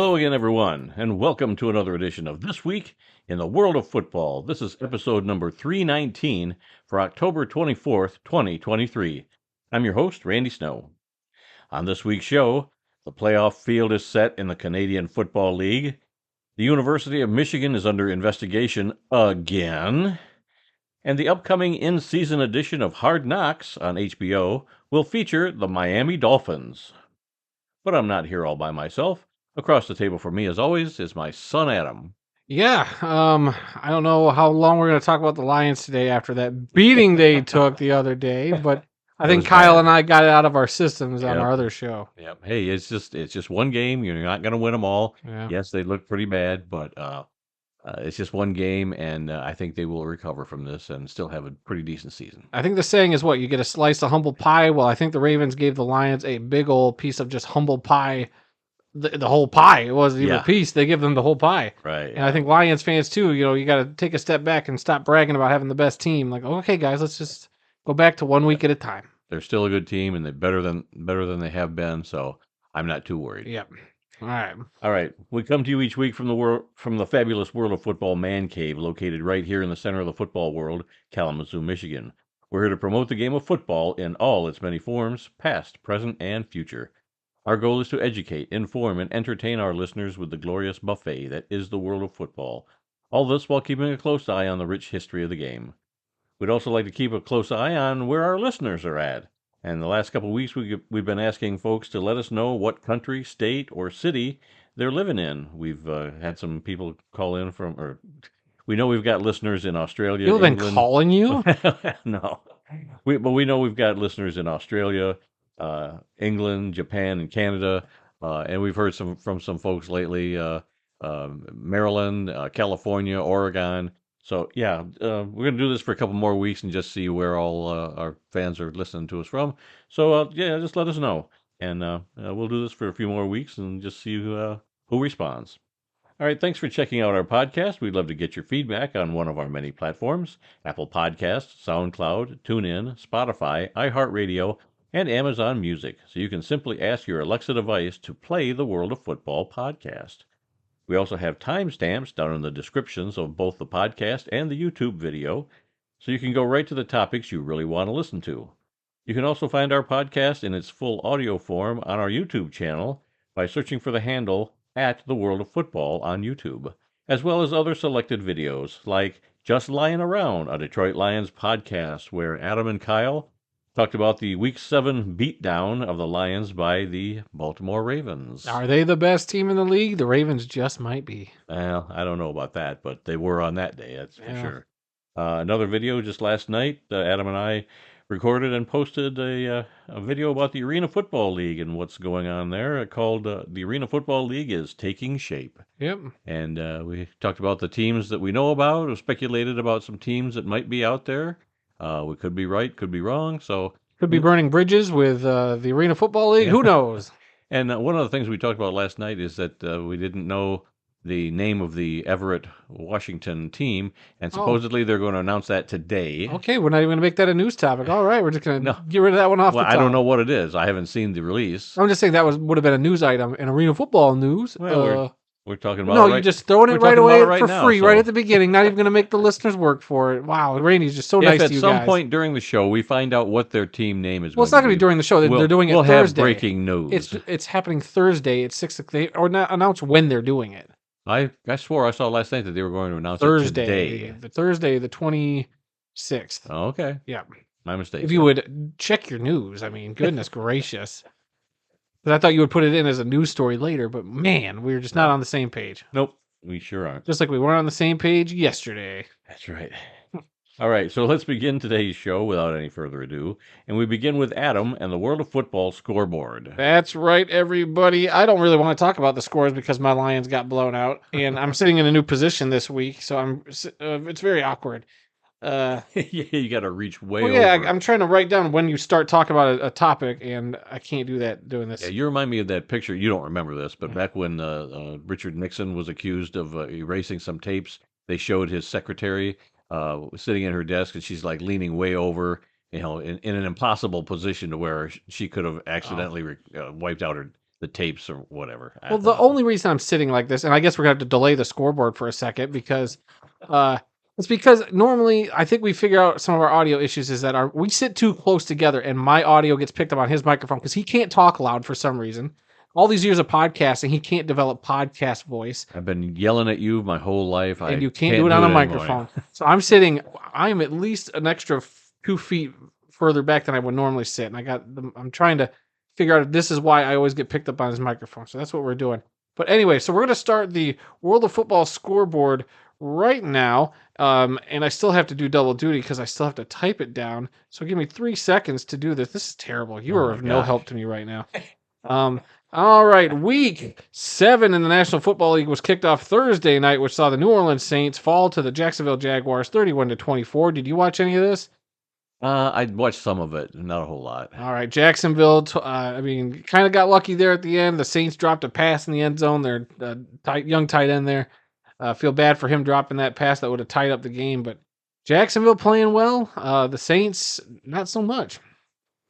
Hello again, everyone, and welcome to another edition of This Week in the World of Football. This is episode number 319 for October 24th, 2023. I'm your host, Randy Snow. On this week's show, the playoff field is set in the Canadian Football League. The University of Michigan is under investigation again. And the upcoming in-season edition of Hard Knocks on HBO will feature the Miami Dolphins. But I'm not here all by myself. Across the table from me, as always, is my son Adam. Yeah, I don't know how long we're going to talk about the Lions today after that beating they took the other day, but I think Kyle and I got it out of our systems on our other show. Yep. Hey, it's just one game. You're not going to win them all. Yeah. Yes, they look pretty bad, but it's just one game, and I think they will recover from this and still have a pretty decent season. I think the saying is what? You get a slice of humble pie. Well, I think the Ravens gave the Lions a big old piece of just humble pie. The whole pie. It wasn't even a piece. They give them the whole pie. Right. And I think Lions fans too, you got to take a step back and stop bragging about having the best team. Like, okay, guys, let's just go back to 1 week at a time. They're still a good team, and they're better than they have been. So I'm not too worried. Yep. All right. We come to you each week from the fabulous World of Football Man Cave, located right here in the center of the football world, Kalamazoo, Michigan. We're here to promote the game of football in all its many forms, past, present, and future. Our goal is to educate, inform, and entertain our listeners with the glorious buffet that is the world of football. All this while keeping a close eye on the rich history of the game. We'd also like to keep a close eye on where our listeners are at. And the last couple of weeks, we've been asking folks to let us know what country, state, or city they're living in. We've had some people call in or we know we've got listeners in Australia. People have been calling you? No. But we know we've got listeners in Australia, England, Japan, and Canada, and we've heard from some folks lately, Maryland, California, Oregon. So yeah, we're going to do this for a couple more weeks and just see where all our fans are listening to us from. So just let us know, and we'll do this for a few more weeks and just see who responds. All right, thanks for checking out our podcast. We'd love to get your feedback on one of our many platforms: Apple Podcasts, SoundCloud, TuneIn, Spotify, iHeartRadio, and Amazon Music. So you can simply ask your Alexa device to play the World of Football podcast. We also have timestamps down in the descriptions of both the podcast and the YouTube video, so you can go right to the topics you really want to listen to. You can also find our podcast in its full audio form on our YouTube channel by searching for the handle @The World of Football on YouTube, as well as other selected videos like Just Lying Around, a Detroit Lions podcast where Adam and Kyle talked about the Week 7 beatdown of the Lions by the Baltimore Ravens. Are they the best team in the league? The Ravens just might be. Well, I don't know about that, but they were on that day, that's for sure. Another video just last night, Adam and I recorded and posted a video about the Arena Football League and what's going on there, called The Arena Football League is Taking Shape. Yep. And we talked about the teams that we know about, we speculated about some teams that might be out there. We could be right, could be wrong. So could be burning bridges with the Arena Football League. Who knows? And one of the things we talked about last night is that we didn't know the name of the Everett, Washington team, and supposedly they're going to announce that today. Okay, we're not even going to make that a news topic. All right, we're just going to get rid of that one off the top. I don't know what it is. I haven't seen the release. I'm just saying that would have been a news item in Arena Football news. Well, we're talking about you're just throwing it right away for free, right at the beginning. Not even going to make the listeners work for it. Wow, Randy's just so nice to you guys. If at some point during the show we find out what their team name is, well, it's not going to be during the show. They're doing it Thursday. We'll have breaking news. It's happening Thursday at 6 o'clock. Or not announce when they're doing it. I swore I saw last night that they were going to announce Thursday, it today. Thursday, the 26th. Oh, okay. Yeah. My mistake. If you would check your news, I mean, goodness gracious. But I thought you would put it in as a news story later, but man, we're just not on the same page. Nope, we sure aren't. Just like we weren't on the same page yesterday. That's right. All right, so let's begin today's show without any further ado. And we begin with Adam and the World of Football scoreboard. That's right, everybody. I don't really want to talk about the scores because my Lions got blown out. And I'm sitting in a new position this week, so it's very awkward. You got to reach way over. Yeah, I'm trying to write down when you start talking about a topic, and I can't do that doing this. Yeah, you remind me of that picture. You don't remember this, but back when Richard Nixon was accused of erasing some tapes, they showed his secretary sitting at her desk, and she's like leaning way over, in an impossible position to where she could have accidentally wiped out the tapes or whatever. Well, the only reason I'm sitting like this, and I guess we're going to have to delay the scoreboard for a second because it's because normally I think we figure out some of our audio issues is that we sit too close together and my audio gets picked up on his microphone because he can't talk loud for some reason. All these years of podcasting, he can't develop podcast voice. I've been yelling at you my whole life. And you can't do it on a microphone. So I'm at least an extra 2 feet further back than I would normally sit. And I'm trying to figure out if this is why I always get picked up on his microphone. So that's what we're doing. But anyway, so we're going to start the World of Football scoreboard right now. And I still have to do double duty because I still have to type it down. So give me 3 seconds to do this. This is terrible. You are of no help to me right now. All right, week 7 in the National Football League was kicked off Thursday night, which saw the New Orleans Saints fall to the Jacksonville Jaguars 31-24. Did you watch any of this? I watched some of it, not a whole lot. All right, Jacksonville, kind of got lucky there at the end. The Saints dropped a pass in the end zone. Their young tight end there. Feel bad for him dropping that pass that would have tied up the game, but Jacksonville playing well. The Saints, not so much.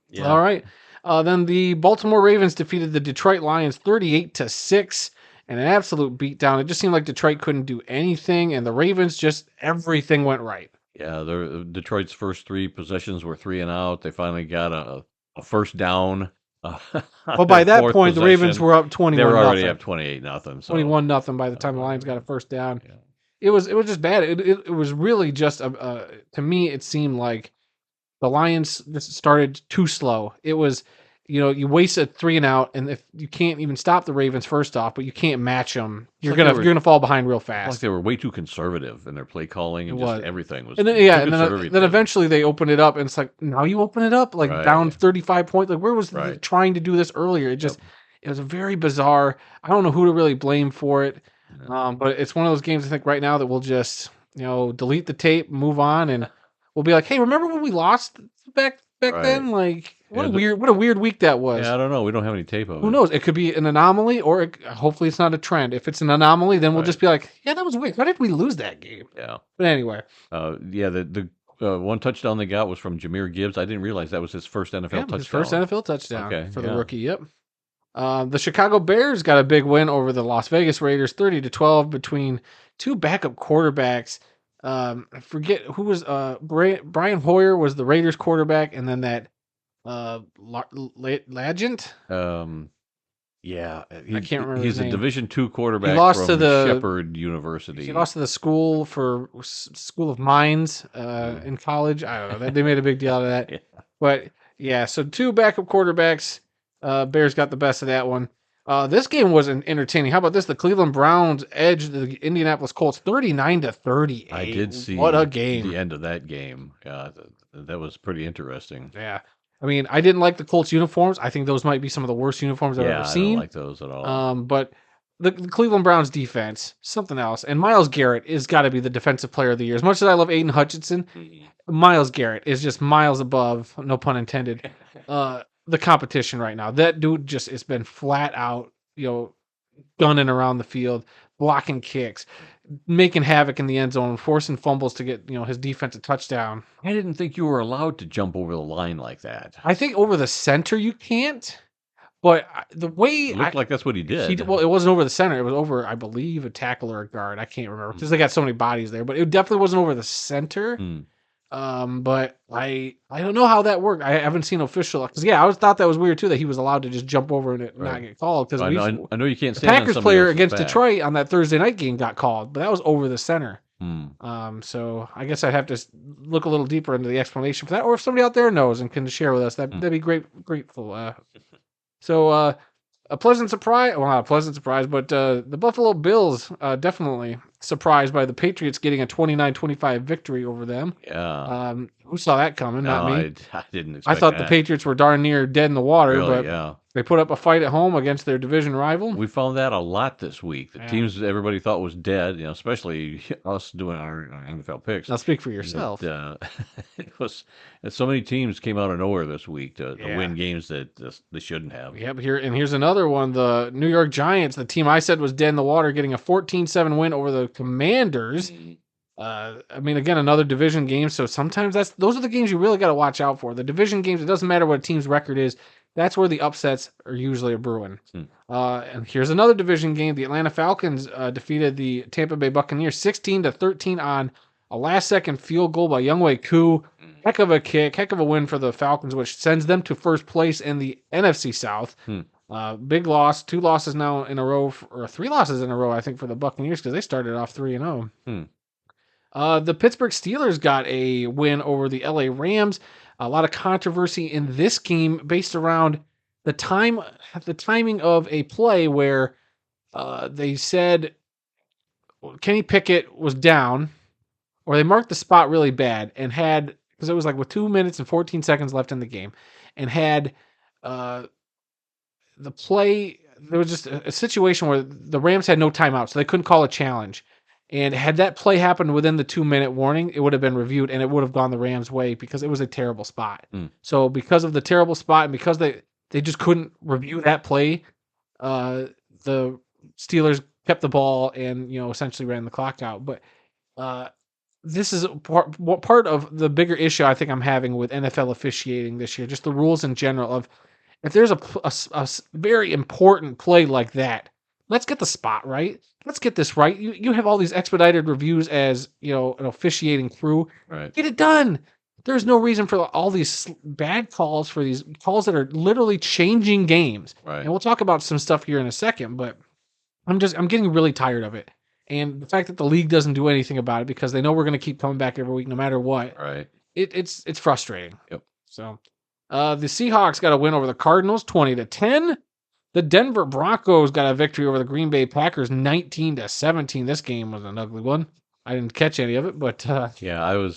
Yeah. All right. Then the Baltimore Ravens defeated the Detroit Lions 38-6 in an absolute beatdown. It just seemed like Detroit couldn't do anything, and the Ravens just everything went right. Yeah, Detroit's first 3 possessions were 3 and out. They finally got a first down. Well, by that point, the Ravens were up 21. They were already up 28-0. So. 21-0 by the time the Lions got a first down. Yeah. It was just bad. It was really just to me it seemed like the Lions just started too slow. It was, you waste a 3 and out, and if you can't even stop the Ravens first off, but you can't match them, you're gonna fall behind real fast. Like they were way too conservative in their play calling, and just everything was. And then eventually they opened it up, and it's like now you open it up down 35 points. Like where was trying to do this earlier? It was a very bizarre. I don't know who to really blame for it, but it's one of those games I think right now that we'll just delete the tape, move on, and we'll be like, hey, remember when we lost back then? Like, what a weird week that was. Yeah, I don't know. We don't have any tape of it. Who knows? It could be an anomaly, or hopefully it's not a trend. If it's an anomaly, then we'll just be like, yeah, that was weird. Why did we lose that game? Yeah. But anyway. The one touchdown they got was from Jahmyr Gibbs. I didn't realize that was his first NFL touchdown. His first NFL touchdown for the rookie. Yep. The Chicago Bears got a big win over the Las Vegas Raiders, 30-12 between 2 backup quarterbacks. I forget who was Brian Hoyer was the Raiders quarterback, and then that Legend. Yeah, I can't remember. He's his name. A Division II quarterback. He lost from to the Shepherd University. He lost to the School of Mines in college. I don't know. They made a big deal out of that. Yeah. But yeah, so 2 backup quarterbacks. Bears got the best of that one. This game wasn't entertaining. How about this? The Cleveland Browns edged the Indianapolis Colts 39-38. I did see what a game. The end of that game. That was pretty interesting. Yeah. I mean, I didn't like the Colts uniforms. I think those might be some of the worst uniforms I've ever seen. I don't like those at all. But the Cleveland Browns defense, something else. And Myles Garrett is got to be the defensive player of the year. As much as I love Aiden Hutchinson, Myles Garrett is just miles above, no pun intended, the competition right now. That dude just has been flat out, gunning around the field, blocking kicks, making havoc in the end zone, forcing fumbles to get, his defense a touchdown. I didn't think you were allowed to jump over the line like that. I think over the center you can't, but the way it looked like that's what he did. Well, it wasn't over the center. It was over, I believe, a tackle or a guard. I can't remember because they got so many bodies there, but it definitely wasn't over the center. But I don't know how that worked. I haven't seen official because I always thought that was weird too that he was allowed to just jump over and not get called because I know you can't. The Packers player against Detroit on that Thursday night game got called, but that was over the center. So I guess I'd have to look a little deeper into the explanation for that, or if somebody out there knows and can share with us, that'd be grateful. So a pleasant surprise. Well, not a pleasant surprise, but the Buffalo Bills definitely surprised by the Patriots getting a 29-25 victory over them. Yeah. Who saw that coming? Not me. I didn't expect I thought the Patriots were darn near dead in the water, really, but they put up a fight at home against their division rival. We found that a lot this week. The teams everybody thought was dead, especially us doing our NFL picks. Now speak for yourself. But, it was so many teams came out of nowhere this week to win games that they shouldn't have. Yeah, but here's another one. The New York Giants, the team I said was dead in the water, getting a 14-7 win over the Commanders. Again, another division game. So sometimes those are the games you really got to watch out for. The division games, it doesn't matter what a team's record is. That's where the upsets are usually a brewing. Hmm. And here's another division game. The Atlanta Falcons defeated the Tampa Bay Buccaneers 16-13 on a last-second field goal by Younghoe Koo. Heck of a kick, heck of a win for the Falcons, which sends them to first place in the NFC South. Big loss, 2 losses now in a row, or 3 losses in a row, I think, for the Buccaneers because they started off 3-0. The Pittsburgh Steelers got a win over the LA Rams. A lot of controversy in this game based around the timing of a play where they said Kenny Pickett was down, or they marked the spot really bad and had, because it was like with 2 minutes and 14 seconds left in the game, and had the play. There was just a situation where the Rams had no timeout, so they couldn't call a challenge. And had that play happened within the 2-minute warning, it would have been reviewed and it would have gone the Rams' way because it was a terrible spot. So because of the terrible spot and because they just couldn't review that play, the Steelers kept the ball and essentially ran the clock out. But this is part of the bigger issue I think I'm having with NFL officiating this year. Just the rules in general of if there's a very important play like that, let's get the spot right. Let's get this right. You have all these expedited reviews as an officiating crew. Right. Get it done. There's no reason for all these bad calls, for these calls that are literally changing games. Right. And we'll talk about some stuff here in a second, but I'm getting really tired of it. And the fact that the league doesn't do anything about it because they know we're going to keep coming back every week no matter what. Right. It's frustrating. Yep. So the Seahawks got a win over the Cardinals 20-10. The Denver Broncos got a victory over the Green Bay Packers 19-17. This game was an ugly one. I didn't catch any of it, but yeah, I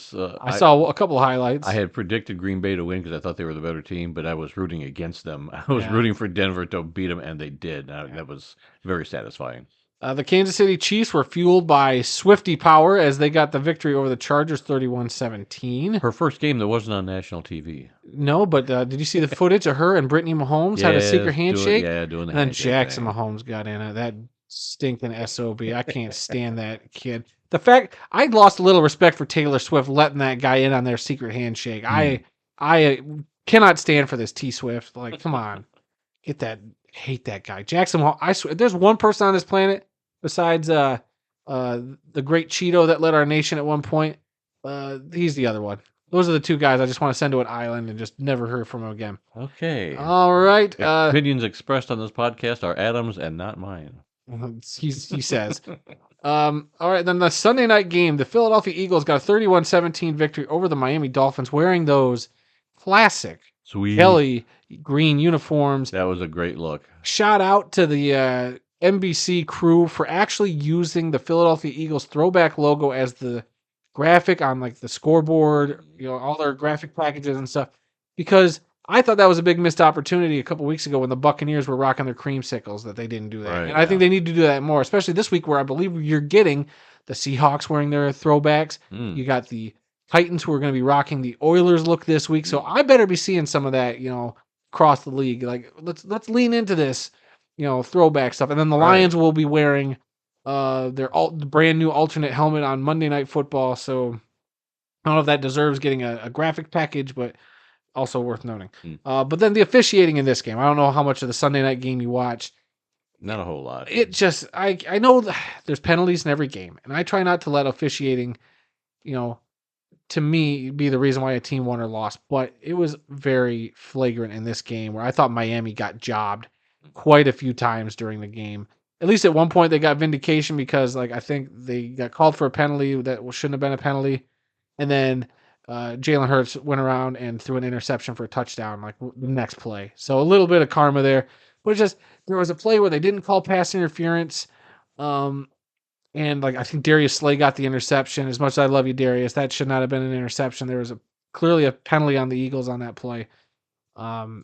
saw a couple of highlights. I had predicted Green Bay to win because I thought they were the better team, but I was rooting against them. I was rooting for Denver to beat them, and they did. That was very satisfying. The Kansas City Chiefs were fueled by Swifty power as they got the victory over the Chargers 31-17. Her first game that wasn't on national TV. No, but did you see the footage of her and Brittany Mahomes had a secret handshake? Doing the and then handshake Jackson thing. Mahomes got in it. That stinking SOB. I can't stand that kid. The fact I lost a little respect for Taylor Swift letting that guy in on their secret handshake. I cannot stand for this T Swift. Like, come on, get that. Hate that guy, Jackson Mahomes. I swear, there's one person on this planet besides the great Cheeto that led our nation at one point. He's the other one. Those are the 2 guys I just want to send to an island and just never hear from him again. Okay. All right. Opinions expressed on this podcast are Adam's and not mine. He says. All right. Then the Sunday night game, the Philadelphia Eagles got a 31-17 victory over the Miami Dolphins wearing those classic Sweet Kelly green uniforms. That was a great look. Shout out to the NBC crew for actually using the Philadelphia Eagles throwback logo as the graphic on like the scoreboard, all their graphic packages and stuff, because I thought that was a big missed opportunity a couple weeks ago when the Buccaneers were rocking their creamsicles that they didn't do that. Right, and I think they need to do that more, especially this week where I believe you're getting the Seahawks wearing their throwbacks. You got the Titans who are going to be rocking the Oilers look this week. So I better be seeing some of that, across the league. Like let's lean into this, throwback stuff. And then the Lions will be wearing their brand new alternate helmet on Monday Night Football. So I don't know if that deserves getting a graphic package, but also worth noting. But then the officiating in this game, I don't know how much of the Sunday night game you watched. Not a whole lot. It just, I know there's penalties in every game, and I try not to let officiating, to me, be the reason why a team won or lost. But it was very flagrant in this game where I thought Miami got jobbed quite a few times during the game. At least at one point they got vindication because, I think they got called for a penalty that shouldn't have been a penalty, and then Jalen Hurts went around and threw an interception for a touchdown, the next play. So a little bit of karma there. But it's just, there was a play where they didn't call pass interference. And I think Darius Slay got the interception. As much as I love you, Darius, that should not have been an interception. There was clearly a penalty on the Eagles on that play. Well,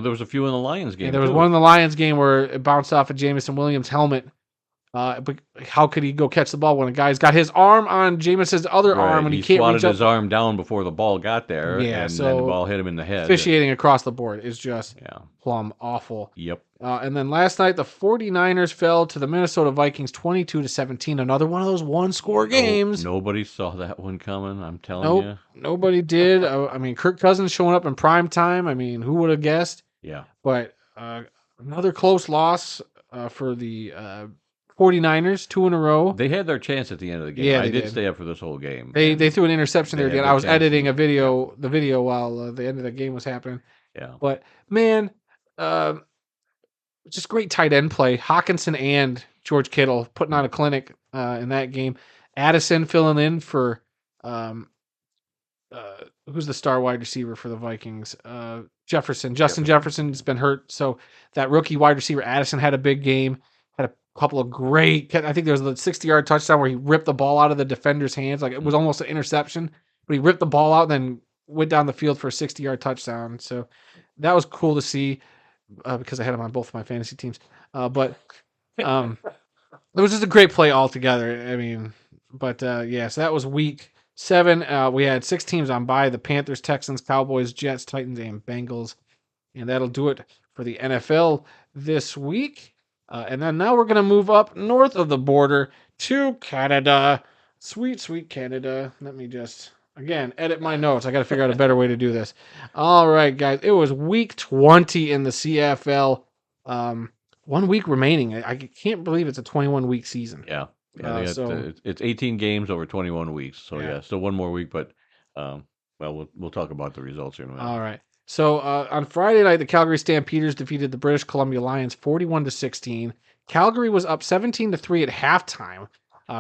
there was a few in the Lions game. There was one in the Lions game where it bounced off of Jamison Williams' helmet. But how could he go catch the ball when a guy's got his arm on Jamison's other arm and he can't reach up? He swatted his arm down before the ball got there, and then the ball hit him in the head. Officiating across the board is just plumb awful. Yep. And then last night, the 49ers fell to the Minnesota Vikings 22-17. Another one of those one-score games. Nobody saw that one coming, I'm telling you. Nobody did. Kirk Cousins showing up in prime time. Who would have guessed? Yeah. But another close loss for the 49ers, 2 in a row. They had their chance at the end of the game. Yeah, I they did did. stay up for this whole game. They threw an interception they there had again. their I was chance editing and- the video while the end of the game was happening. Yeah. But man, uh, just great tight end play. Hawkinson and George Kittle putting on a clinic in that game. Addison filling in for um, who's the star wide receiver for the Vikings? Justin Jefferson's been hurt, so that rookie wide receiver Addison had a big game. Had a couple of great. I think there was a 60-yard touchdown where he ripped the ball out of the defender's hands, like it was almost an interception, but he ripped the ball out and then went down the field for a 60-yard touchdown. So that was cool to see because I had him on both of my fantasy teams. But it was just a great play altogether. I mean, but yeah, so that was week 7. We had 6 teams on bye: the Panthers, Texans, Cowboys, Jets, Titans, and Bengals. And that'll do it for the NFL this week. And then now we're going to move up north of the border to Canada. Sweet, sweet Canada. Let me just, again, edit my notes. I got to figure out a better way to do this. All right, guys. It was week 20 in the CFL. 1 week remaining. I can't believe it's a 21-week season. Yeah. It's 18 games over 21 weeks. So yeah, still one more week, but we'll talk about the results here in a minute. All right. So on Friday night, the Calgary Stampeders defeated the British Columbia Lions 41-16. Calgary was up 17-3 at halftime.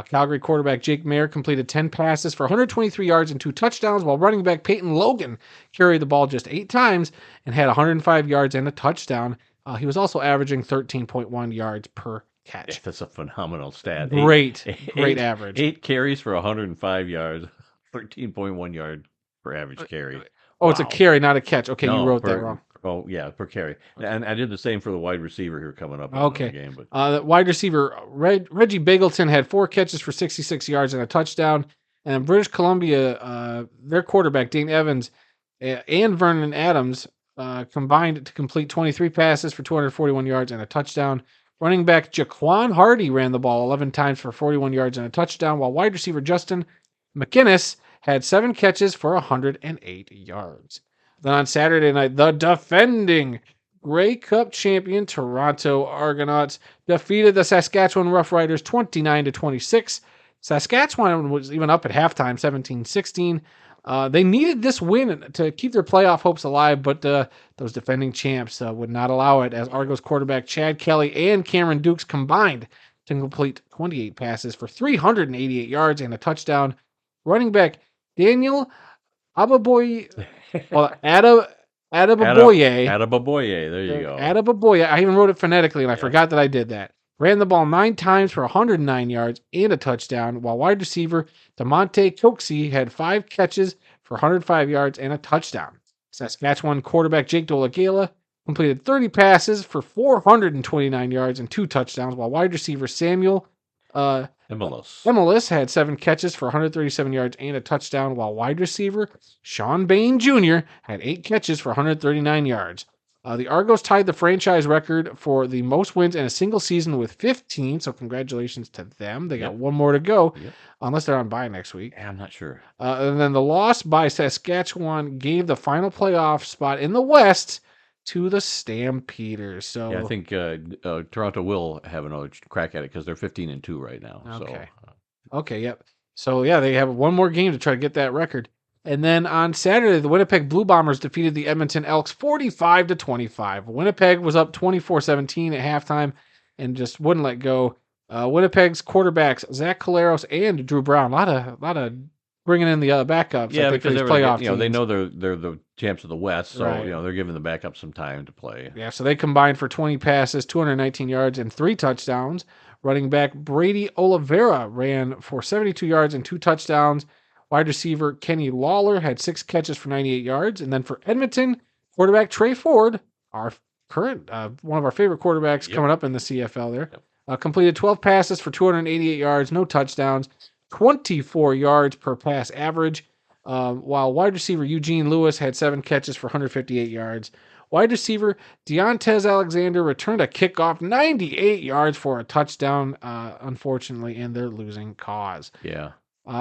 Calgary quarterback Jake Maier completed 10 passes for 123 yards and 2 touchdowns, while running back Peyton Logan carried the ball just 8 times and had 105 yards and a touchdown. He was also averaging 13.1 yards per catch. That's a phenomenal stat. Great average. 8 carries for 105 yards, 13.1 yard per average carry. Oh, wow. It's a carry, not a catch. Okay, you wrote that wrong. Oh, yeah, per carry. And I did the same for the wide receiver here coming up. Okay. In the game, but. The wide receiver, Reggie Bagleton, had 4 catches for 66 yards and a touchdown. And British Columbia, their quarterback, Dane Evans, and Vernon Adams combined to complete 23 passes for 241 yards and a touchdown. Running back Jaquan Hardy ran the ball 11 times for 41 yards and a touchdown, while wide receiver Justin McInnes had 7 catches for 108 yards. Then on Saturday night, the defending Grey Cup champion Toronto Argonauts defeated the Saskatchewan Roughriders 29-26. Saskatchewan was even up at halftime, 17-16. They needed this win to keep their playoff hopes alive, but those defending champs would not allow it, as Argos quarterback Chad Kelly and Cameron Dukes combined to complete 28 passes for 388 yards and a touchdown. Running back Daniel Ababoye, Adababoye. Adababoye, there you go. Adababoye. I even wrote it phonetically, and I forgot that I did that. Ran the ball 9 times for 109 yards and a touchdown, while wide receiver DeMonte Coxie had 5 catches for 105 yards and a touchdown. Saskatchewan quarterback Jake Dolagala completed 30 passes for 429 yards and 2 touchdowns, while wide receiver Samuel Emilus had 7 catches for 137 yards and a touchdown, while wide receiver Sean Bain Jr. had 8 catches for 139 yards. The Argos tied the franchise record for the most wins in a single season with 15, so congratulations to them. They got one more to go, unless they're on bye next week. I'm not sure. And then the loss by Saskatchewan gave the final playoff spot in the West to the Stampeders. So yeah, I think Toronto will have another crack at it because they're 15-2 right now. Okay. So. Okay, yep. So yeah, they have one more game to try to get that record. And then on Saturday, the Winnipeg Blue Bombers defeated the Edmonton Elks 45-25. Winnipeg was up 24-17 at halftime and just wouldn't let go. Winnipeg's quarterbacks Zach Collaros and Drew Brown, a lot of bringing in the backups. Yeah, because playoff they know they're the champs of the West, so right. They're giving the backups some time to play. Yeah, so they combined for 20 passes, 219 yards, and 3 touchdowns. Running back Brady Oliveira ran for 72 yards and 2 touchdowns. Wide receiver Kenny Lawler had 6 catches for 98 yards. And then for Edmonton, quarterback Trey Ford, our current, one of our favorite quarterbacks coming up in the CFL there, completed 12 passes for 288 yards, no touchdowns, 24 yards per pass average, while wide receiver Eugene Lewis had 7 catches for 158 yards. Wide receiver Deontez Alexander returned a kickoff 98 yards for a touchdown, unfortunately, in their losing cause. Yeah.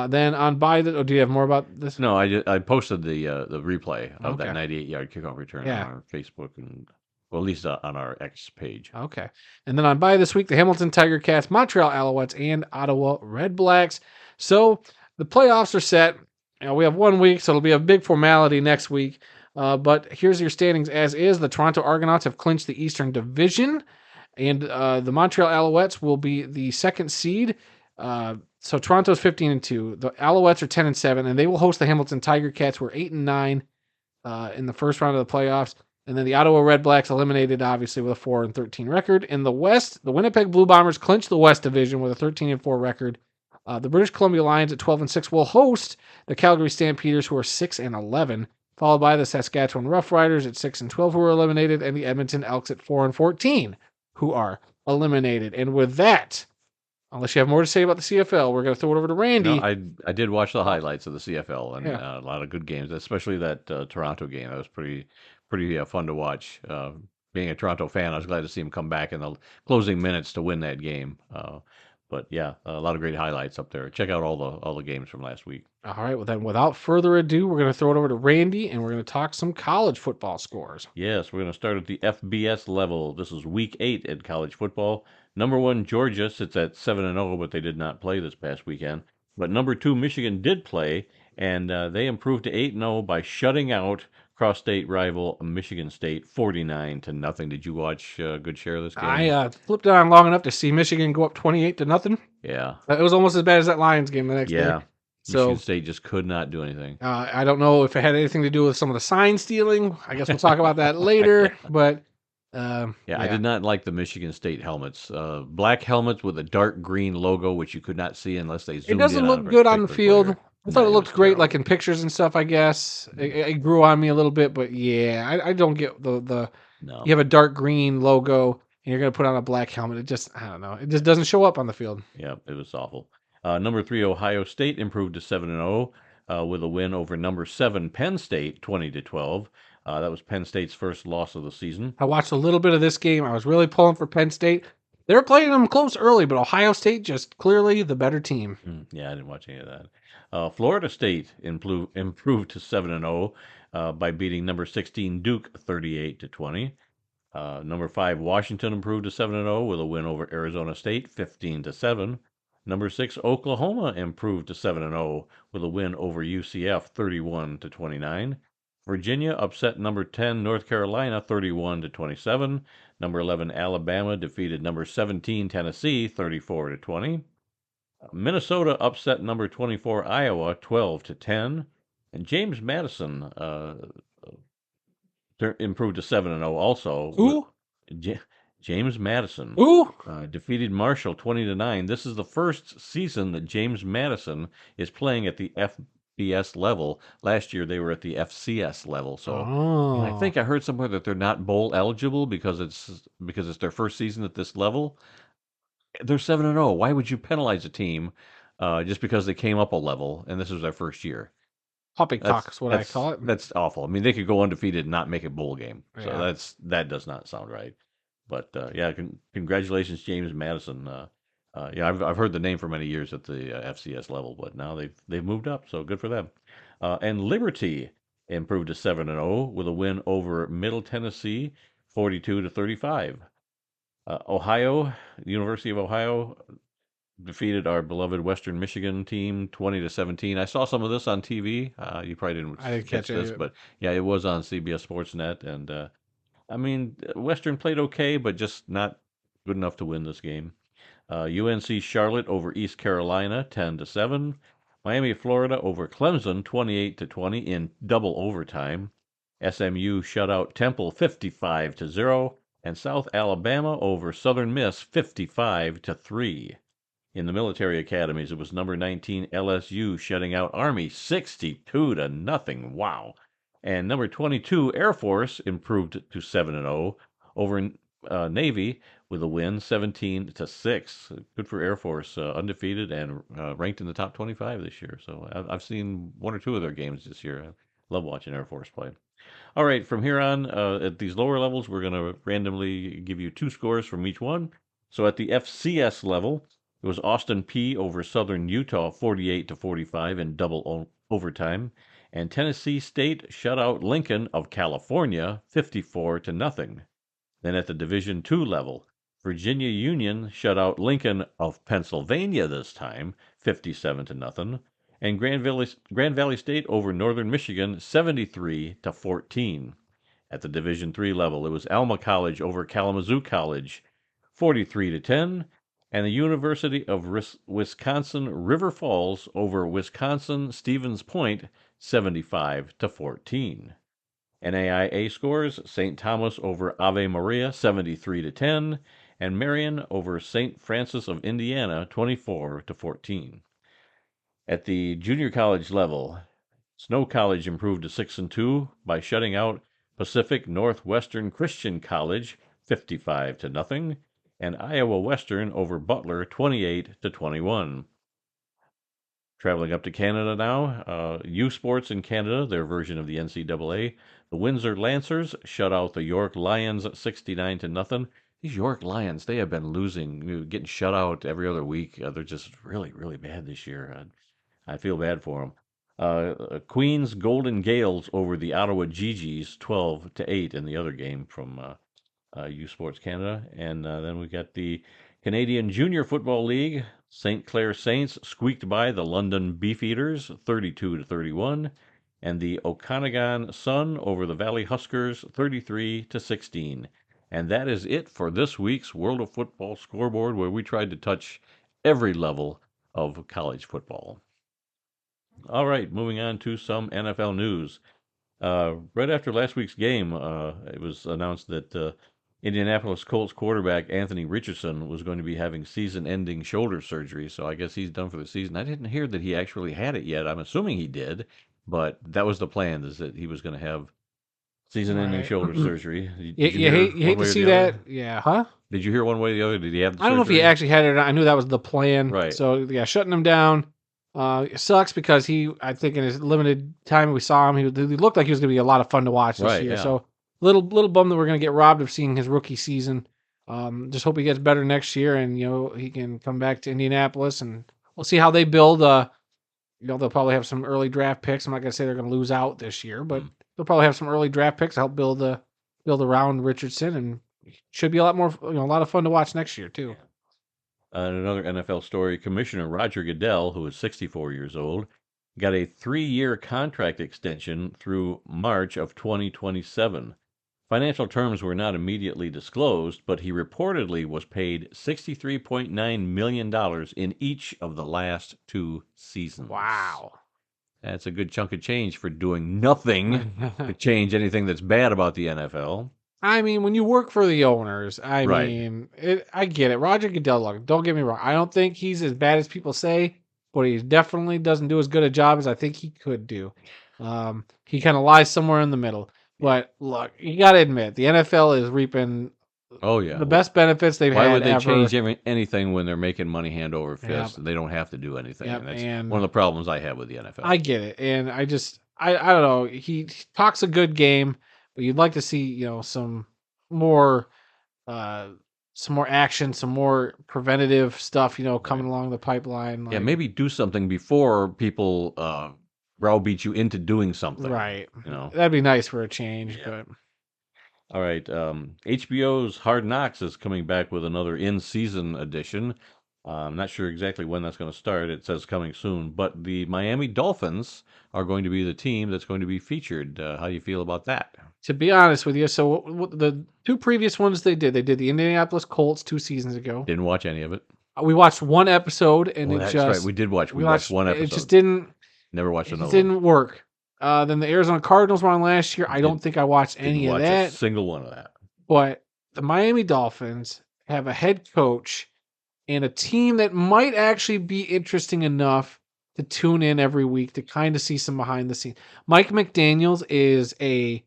Then on do you have more about this? No, I posted the replay of that 98-yard kickoff return on our Facebook. Well, at least on our X page. Okay. And then on bye this week, the Hamilton Tiger Cats, Montreal Alouettes, and Ottawa Red Blacks. So the playoffs are set. We have 1 week, so it'll be a big formality next week. But here's your standings as is. The Toronto Argonauts have clinched the Eastern Division, and the Montreal Alouettes will be the second seed. So Toronto's 15-2. The Alouettes are 10-7, and they will host the Hamilton Tiger Cats, who are 8-9 in the first round of the playoffs. And then the Ottawa Red Blacks eliminated, obviously, with a 4-13 record. In the West, the Winnipeg Blue Bombers clinched the West Division with a 13-4 record. The British Columbia Lions at 12-6 will host the Calgary Stampeders, who are 6-11, followed by the Saskatchewan Roughriders at 6-12, who are eliminated, and the Edmonton Elks at 4-14, who are eliminated. And with that, unless you have more to say about the CFL, we're going to throw it over to Randy. No, I did watch the highlights of the CFL, and a lot of good games, especially that Toronto game. That was pretty fun to watch. Being a Toronto fan, I was glad to see him come back in the closing minutes to win that game. But yeah, a lot of great highlights up there. Check out all the games from last week. All right, well then, without further ado, we're going to throw it over to Randy, and we're going to talk some college football scores. Yes, we're going to start at the FBS level. This is Week 8 in college football. Number 1, Georgia sits at 7-0, but they did not play this past weekend. But number 2, Michigan did play, and they improved to 8-0 by shutting out cross-state rival Michigan State 49-0. Did you watch a good share of this game? I flipped it on long enough to see Michigan go up 28-0. Yeah. It was almost as bad as that Lions game the next day. Yeah. So Michigan State just could not do anything. I don't know if it had anything to do with some of the sign stealing. I guess we'll talk about that later. But I did not like the Michigan State helmets. Black helmets with a dark green logo, which you could not see unless they zoomed in. It doesn't look good on the field. I thought it looked great, like in pictures and stuff. I guess it grew on me a little bit, but yeah, I don't get the. No. You have a dark green logo and you're going to put on a black helmet. It just, I don't know. It just doesn't show up on the field. Yeah, it was awful. Number 3, Ohio State improved to 7-0 with a win over number 7, Penn State, 20-12. That was Penn State's first loss of the season. I watched a little bit of this game. I was really pulling for Penn State. They were playing them close early, but Ohio State just clearly the better team. Yeah, I didn't watch any of that. Florida State improved to 7-0 by beating number 16 Duke 38-20. Number 5 Washington improved to 7-0 with a win over Arizona State 15-7. Number 6 Oklahoma improved to 7-0 with a win over UCF 31-29. Virginia upset number 10 North Carolina 31-27. Number 11 Alabama defeated number 17 Tennessee 34-20. Minnesota upset number 24 Iowa 12-10. And James Madison improved to 7-0 also. Who? James Madison. Who? Defeated Marshall 20-9. This is the first season that James Madison is playing at the FBS level. Last year they were at the FCS level. So I think I heard somewhere that they're not bowl eligible because it's their first season at this level. They're 7-0. Why would you penalize a team just because they came up a level and this was their first year? Poppycock is what I call it. That's awful. I mean, they could go undefeated and not make a bowl game. So that does not sound right. But congratulations, James Madison. I've heard the name for many years at the FCS level, but now they've moved up, so good for them. And Liberty improved to 7-0 with a win over Middle Tennessee, 42-35. Ohio, University of Ohio, defeated our beloved Western Michigan team 20-17. I saw some of this on TV. You probably didn't catch this, but yeah, it was on CBS Sportsnet. And I mean, Western played okay, but just not good enough to win this game. UNC Charlotte over East Carolina 10-7. Miami, Florida over Clemson 28-20 in double overtime. SMU shut out Temple 55-0. And South Alabama over Southern Miss 55-3. In the military academies, it was number 19 LSU shutting out Army 62-0. Wow. And number 22 Air Force improved to 7-0 over Navy with a win 17-6. Good for Air Force, undefeated and ranked in the top 25 this year. So I've seen one or two of their games this year. I love watching Air Force play. All right, from here on, at these lower levels, we're going to randomly give you 2 scores from each one. So at the FCS level, it was Austin Peay over Southern Utah 48-45 in double overtime. And Tennessee State shut out Lincoln of California 54-0. Then at the Division II level, Virginia Union shut out Lincoln of Pennsylvania this time, 57-0, and Grand Valley State over Northern Michigan, 73-14. At the Division III level, it was Alma College over Kalamazoo College, 43-10, and the University of Wisconsin River Falls over Wisconsin Stevens Point, 75-14. NAIA scores: St. Thomas over Ave Maria, 73-10, and Marion over St. Francis of Indiana, 24-14. At the junior college level, Snow College improved to 6-2 by shutting out Pacific Northwestern Christian College, 55-0, and Iowa Western over Butler, 28-21. Traveling up to Canada now, U Sports in Canada, their version of the NCAA. The Windsor Lancers shut out the York Lions 69-0. These York Lions, they have been losing, getting shut out every other week. They're just really, really bad this year. I feel bad for them. Queens Golden Gales over the Ottawa Gee-Gees, 12-8 in the other game from U Sports Canada. And then we got the Canadian Junior Football League. St. Clair Saints squeaked by the London Beefeaters, 32-31, and the Okanagan Sun over the Valley Huskers, 33-16. And that is it for this week's World of Football Scoreboard, where we tried to touch every level of college football. All right, moving on to some NFL news. Right after last week's game, it was announced that Indianapolis Colts quarterback Anthony Richardson was going to be having season-ending shoulder surgery, so I guess he's done for the season. I didn't hear that he actually had it yet. I'm assuming he did, but that was the plan, is that he was going to have season-ending shoulder surgery. You hate to see that. Yeah, huh? Did you hear one way or the other? Did he have the surgery? I don't know if he actually had it or not. I knew that was the plan. Right. So, yeah, shutting him down. It sucks because I think in his limited time we saw him, he looked like he was going to be a lot of fun to watch this year. Yeah. So, little bummed that we're going to get robbed of seeing his rookie season. Just hope he gets better next year, and he can come back to Indianapolis, and we'll see how they build. They'll probably have some early draft picks. I'm not going to say they're going to lose out this year, but they'll probably have some early draft picks to help build around Richardson, and should be a lot more, a lot of fun to watch next year too. Another NFL story: Commissioner Roger Goodell, who is 64 years old, got a 3-year contract extension through March of 2027. Financial terms were not immediately disclosed, but he reportedly was paid $63.9 million in each of the last 2 seasons. Wow. That's a good chunk of change for doing nothing to change anything that's bad about the NFL. I mean, when you work for the owners, I get it. Roger Goodell, look, don't get me wrong. I don't think he's as bad as people say, but he definitely doesn't do as good a job as I think he could do. He kind of lies somewhere in the middle. But look, you got to admit, the NFL is reaping the best benefits they've had ever. Why would they change anything when they're making money hand over fist? Yep. They don't have to do anything. Yep. That's one of the problems I have with the NFL. I get it. And I don't know. He talks a good game, but you'd like to see, some more action, some more preventative stuff, coming along the pipeline. Yeah, maybe do something before people browbeat you into doing something. Right. That'd be nice for a change. Yeah. But all right. HBO's Hard Knocks is coming back with another in-season edition. I'm not sure exactly when that's going to start. It says coming soon. But the Miami Dolphins are going to be the team that's going to be featured. How do you feel about that? To be honest with you, so the 2 previous ones they did the Indianapolis Colts 2 seasons ago. Didn't watch any of it. We watched 1 episode, and that's right. We watched 1 episode. It just didn't. Never watched another. It didn't work. Then the Arizona Cardinals were on last year. I don't think I watched any of that. Didn't watch a single one of that. But the Miami Dolphins have a head coach and a team that might actually be interesting enough to tune in every week to kind of see some behind the scenes. Mike McDaniels is a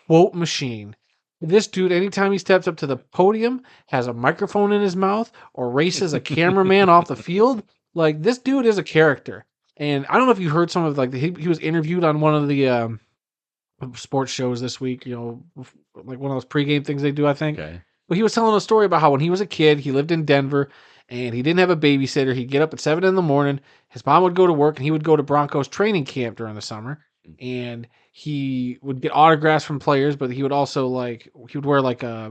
quote machine. This dude, anytime he steps up to the podium, has a microphone in his mouth or races a cameraman off the field. Like, this dude is a character. And I don't know if you heard some of he was interviewed on one of the sports shows this week, like one of those pregame things they do, I think. Okay. But he was telling a story about how when he was a kid, he lived in Denver and he didn't have a babysitter. He'd get up at 7 a.m. His mom would go to work and he would go to Broncos training camp during the summer. and he would get autographs from players, but he would also he would wear I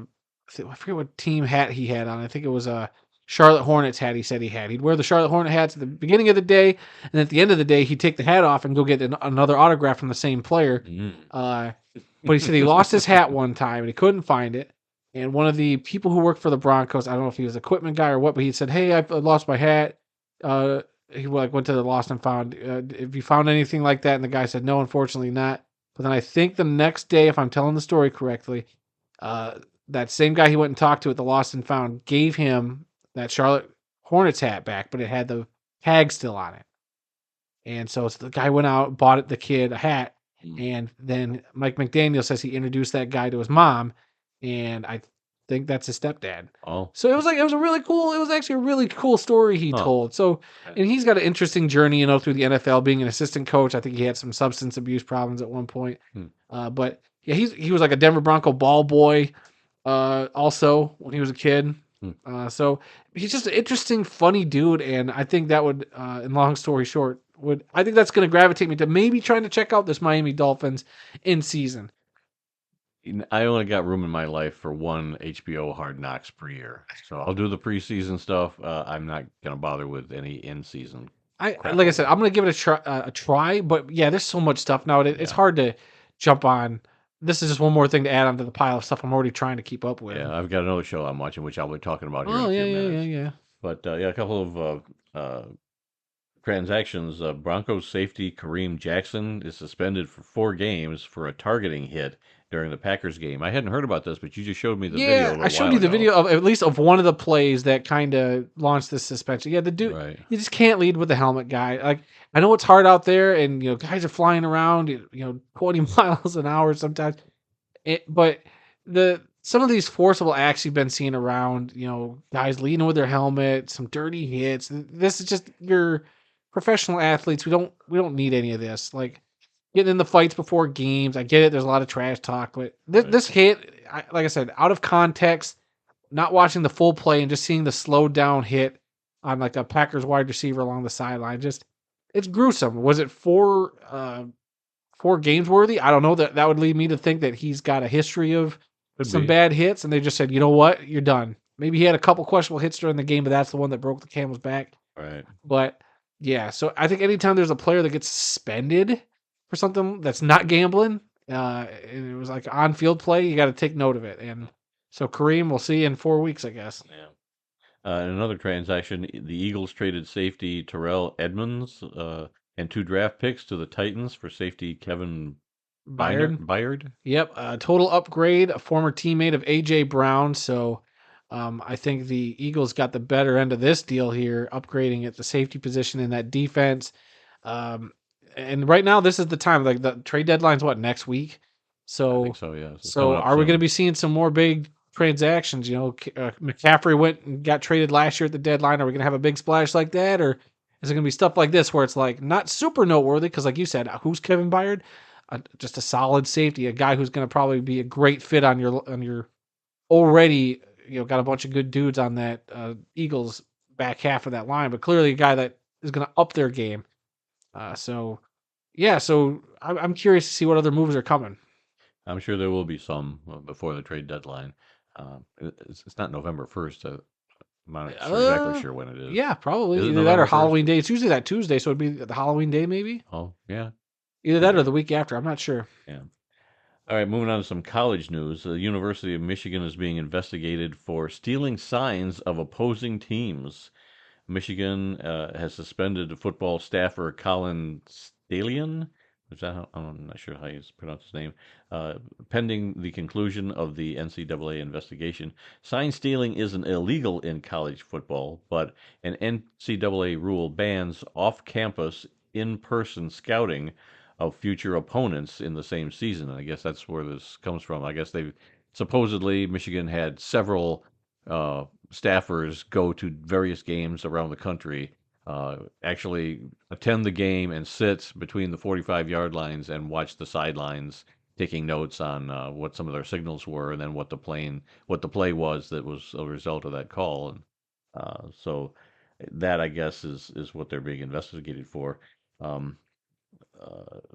forget what team hat he had on. I think it was a Charlotte Hornets hat. He said he had. He'd wear the Charlotte Hornet hats at the beginning of the day, and at the end of the day, he'd take the hat off and go get another autograph from the same player. But he said he lost his hat one time and he couldn't find it. And one of the people who worked for the Broncos, I don't know if he was an equipment guy or what, but he said, "Hey, I lost my hat." He went to the lost and found. If you found anything like that, and the guy said, "No, unfortunately not." But then I think the next day, if I'm telling the story correctly, that same guy he went and talked to at the lost and found gave him that Charlotte Hornets hat back, but it had the tag still on it. And so the guy went out, bought the kid a hat, and then Mike McDaniel says he introduced that guy to his mom, and I think that's his stepdad. Oh, So it was actually a really cool story he told. So, and he's got an interesting journey, through the NFL, being an assistant coach. I think he had some substance abuse problems at one point. But yeah, he was like a Denver Bronco ball boy, also when he was a kid. So he's just an interesting, funny dude, and I think that would, in long story short, I think that's going to gravitate me to maybe trying to check out this Miami Dolphins in season. I only got room in my life for one HBO Hard Knocks per year, so I'll do the preseason stuff. I'm not gonna bother with any in season. Like I said, I'm going to give it a try. But yeah, there's so much stuff now. It's hard to jump on. This is just one more thing to add onto the pile of stuff I'm already trying to keep up with. Yeah, I've got another show I'm watching, which I'll be talking about here Oh, in a yeah, few yeah, minutes. yeah. But yeah, a couple of transactions. Broncos safety Kareem Jackson is suspended for 4 games for a targeting hit during the Packers game. I hadn't heard about this, but you just showed me the video. I showed you the video of at least of one of the plays that kind of launched this suspension. Yeah, the dude, you just can't lead with the helmet guy. Like, I know it's hard out there, and guys are flying around, 20 miles an hour sometimes. But some of these forcible acts you've been seeing around, guys leading with their helmet, some dirty hits. This is just your professional athletes. We don't need any of this. Like, getting in the fights before games. I get it. There's a lot of trash talk, but this hit, like I said, out of context, not watching the full play and just seeing the slowed down hit on like a Packers wide receiver along the sideline, it's gruesome. Was it 4 games worthy? I don't know. That would lead me to think that he's got a history of some bad hits, and they just said, you know what, you're done. Maybe he had a couple questionable hits during the game, but that's the one that broke the camel's back. Right. But yeah, so I think anytime there's a player that gets suspended for something that's not gambling, and it was like on-field play, you got to take note of it. And so Kareem, we'll see in 4 weeks, I guess. Yeah. In another transaction, the Eagles traded safety Terrell Edmonds and 2 draft picks to the Titans for safety Kevin Byard. Yep, a total upgrade, a former teammate of A.J. Brown. So I think the Eagles got the better end of this deal here, upgrading at the safety position in that defense. And right now, this is the time. Like, the trade deadline's next week? So, I think so, yeah. So are we going to be seeing some more big transactions? McCaffrey went and got traded last year at the deadline. Are we going to have a big splash like that, or is it going to be stuff like this where it's like not super noteworthy? Because, like you said, who's Kevin Byard? Just a solid safety, a guy who's going to probably be a great fit on your already got a bunch of good dudes on that Eagles back half of that line, but clearly a guy that is going to up their game. So I'm curious to see what other moves are coming. I'm sure there will be some before the trade deadline. It's not November 1st. I'm not exactly sure when it is. Yeah, probably. Either that or Halloween Day. It's usually that Tuesday, so it'd be the Halloween Day maybe. Oh, yeah. Either that or the week after. I'm not sure. Yeah. All right, moving on to some college news. The University of Michigan is being investigated for stealing signs of opposing teams. Michigan has suspended football staffer Colin Stalion. I'm not sure how you pronounce his name. Pending the conclusion of the NCAA investigation. Sign stealing isn't illegal in college football, but an NCAA rule bans off-campus, in-person scouting of future opponents in the same season. And I guess that's where this comes from. I guess supposedly Michigan had several staffers go to various games around the country, actually attend the game and sit between the 45-yard lines and watch the sidelines, taking notes on what some of their signals were, and then what the play was that was a result of that call. And so that, I guess, is what they're being investigated for.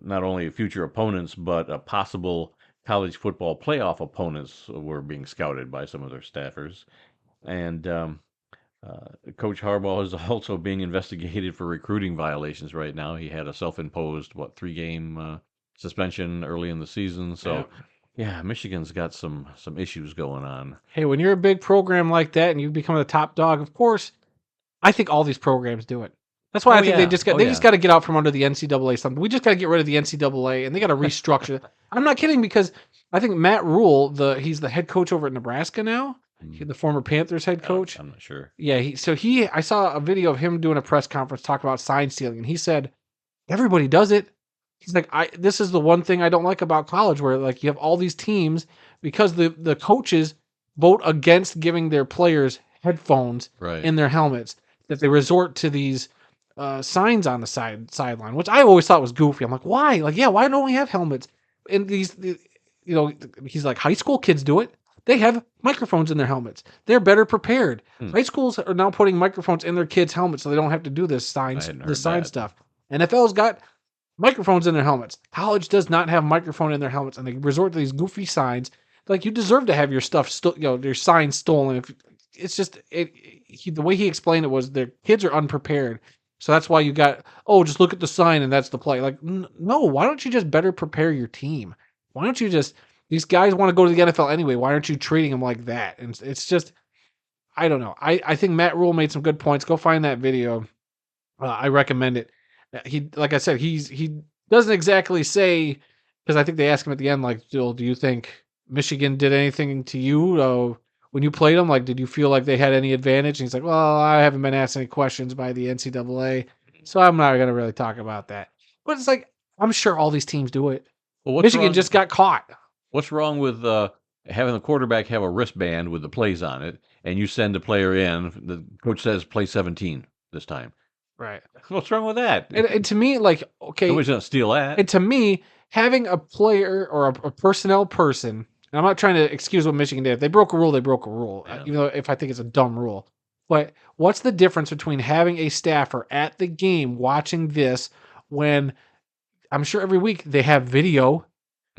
not only future opponents, but possible college football playoff opponents were being scouted by some of their staffers. And Coach Harbaugh is also being investigated for recruiting violations right now. He had a self-imposed, 3-game suspension early in the season. So, yeah, Michigan's got some issues going on. Hey, when you're a big program like that and you become the top dog, of course, I think all these programs do it. That's why I think they just got to get out from under the NCAA. Something we just got to get rid of the NCAA and they got to restructure. I'm not kidding, because I think Matt Rule, he's the head coach over at Nebraska now. The former Panthers head coach. I'm not sure. Yeah, I saw a video of him doing a press conference talking about sign stealing, and he said everybody does it. He's like, this is the one thing I don't like about college, where like you have all these teams because the coaches vote against giving their players headphones in their helmets, that they resort to these signs on the sideline, which I always thought was goofy. I'm like, why? Like, yeah, why don't we have helmets? And he's like, high school kids do it. They have microphones in their helmets. They're better prepared. High schools are now putting microphones in their kids' helmets so they don't have to do this sign stuff. NFL's got microphones in their helmets. College does not have microphone in their helmets, and they resort to these goofy signs. Like, you deserve to have your stuff, your signs stolen. It's just the way he explained it was their kids are unprepared. So that's why you got, just look at the sign and that's the play. Like, no, why don't you just better prepare your team? Why don't you just, these guys want to go to the NFL anyway. Why aren't you treating them like that? And it's just, I don't know. I think Matt Rule made some good points. Go find that video. I recommend it. Like I said, he doesn't exactly say, because I think they asked him at the end, like, Jill, do you think Michigan did anything to you when you played them? Like, did you feel like they had any advantage? And he's like, well, I haven't been asked any questions by the NCAA, so I'm not going to really talk about that. But it's like, I'm sure all these teams do it. Well, Michigan just got caught. What's wrong with having the quarterback have a wristband with the plays on it, and you send a player in, the coach says play 17 this time? Right. What's wrong with that? And to me, like, okay. Nobody's going to steal that. And to me, having a player or a personnel person, and I'm not trying to excuse what Michigan did. If they broke a rule, they broke a rule, even though if I think it's a dumb rule. But what's the difference between having a staffer at the game watching this when I'm sure every week they have video?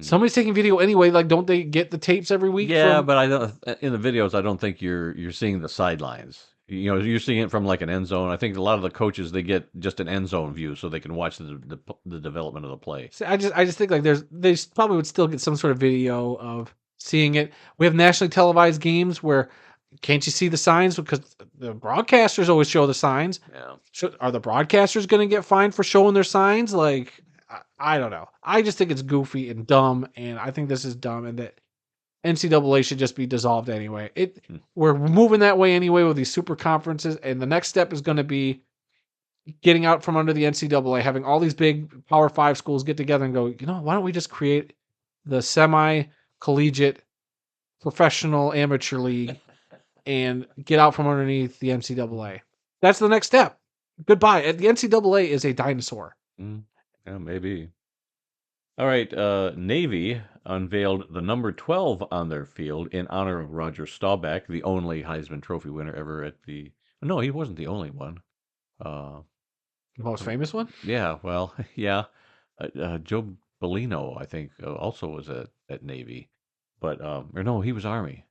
Somebody's taking video anyway. Like, don't they get the tapes every week? Yeah, but I don't. In the videos, I don't think you're seeing the sidelines. You're seeing it from like an end zone. I think a lot of the coaches, they get just an end zone view so they can watch the development of the play. See, I just think like they probably would still get some sort of video of seeing it. We have nationally televised games where can't you see the signs, because the broadcasters always show the signs. Yeah. Are the broadcasters going to get fined for showing their signs? Like, I don't know. I just think it's goofy and dumb, and I think this is dumb, and that NCAA should just be dissolved anyway. We're moving that way anyway with these super conferences, and the next step is going to be getting out from under the NCAA, having all these big Power 5 schools get together and go, why don't we just create the semi-collegiate professional amateur league and get out from underneath the NCAA? That's the next step. Goodbye. The NCAA is a dinosaur. Yeah, maybe. All right, Navy unveiled the number 12 on their field in honor of Roger Staubach, the only Heisman Trophy winner ever at the... No, he wasn't the only one. The most famous one? Yeah, well, yeah. Joe Bellino, I think, also was at Navy. But, or no, he was Army.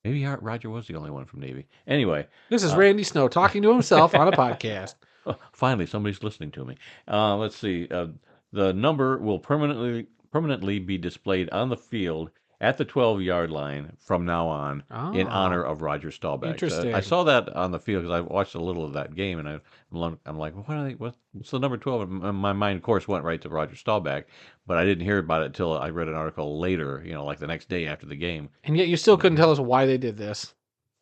Maybe Roger was the only one from Navy. Anyway. This is Randy Snow talking to himself on a podcast. Finally, somebody's listening to me. Let's see. The number will permanently be displayed on the field at the 12-yard line from now on in honor of Roger Staubach. Interesting. I saw that on the field because I watched a little of that game, and I'm like, what's the number 12? And my mind, of course, went right to Roger Staubach, but I didn't hear about it until I read an article later, like the next day after the game. And yet you still couldn't tell us why they did this.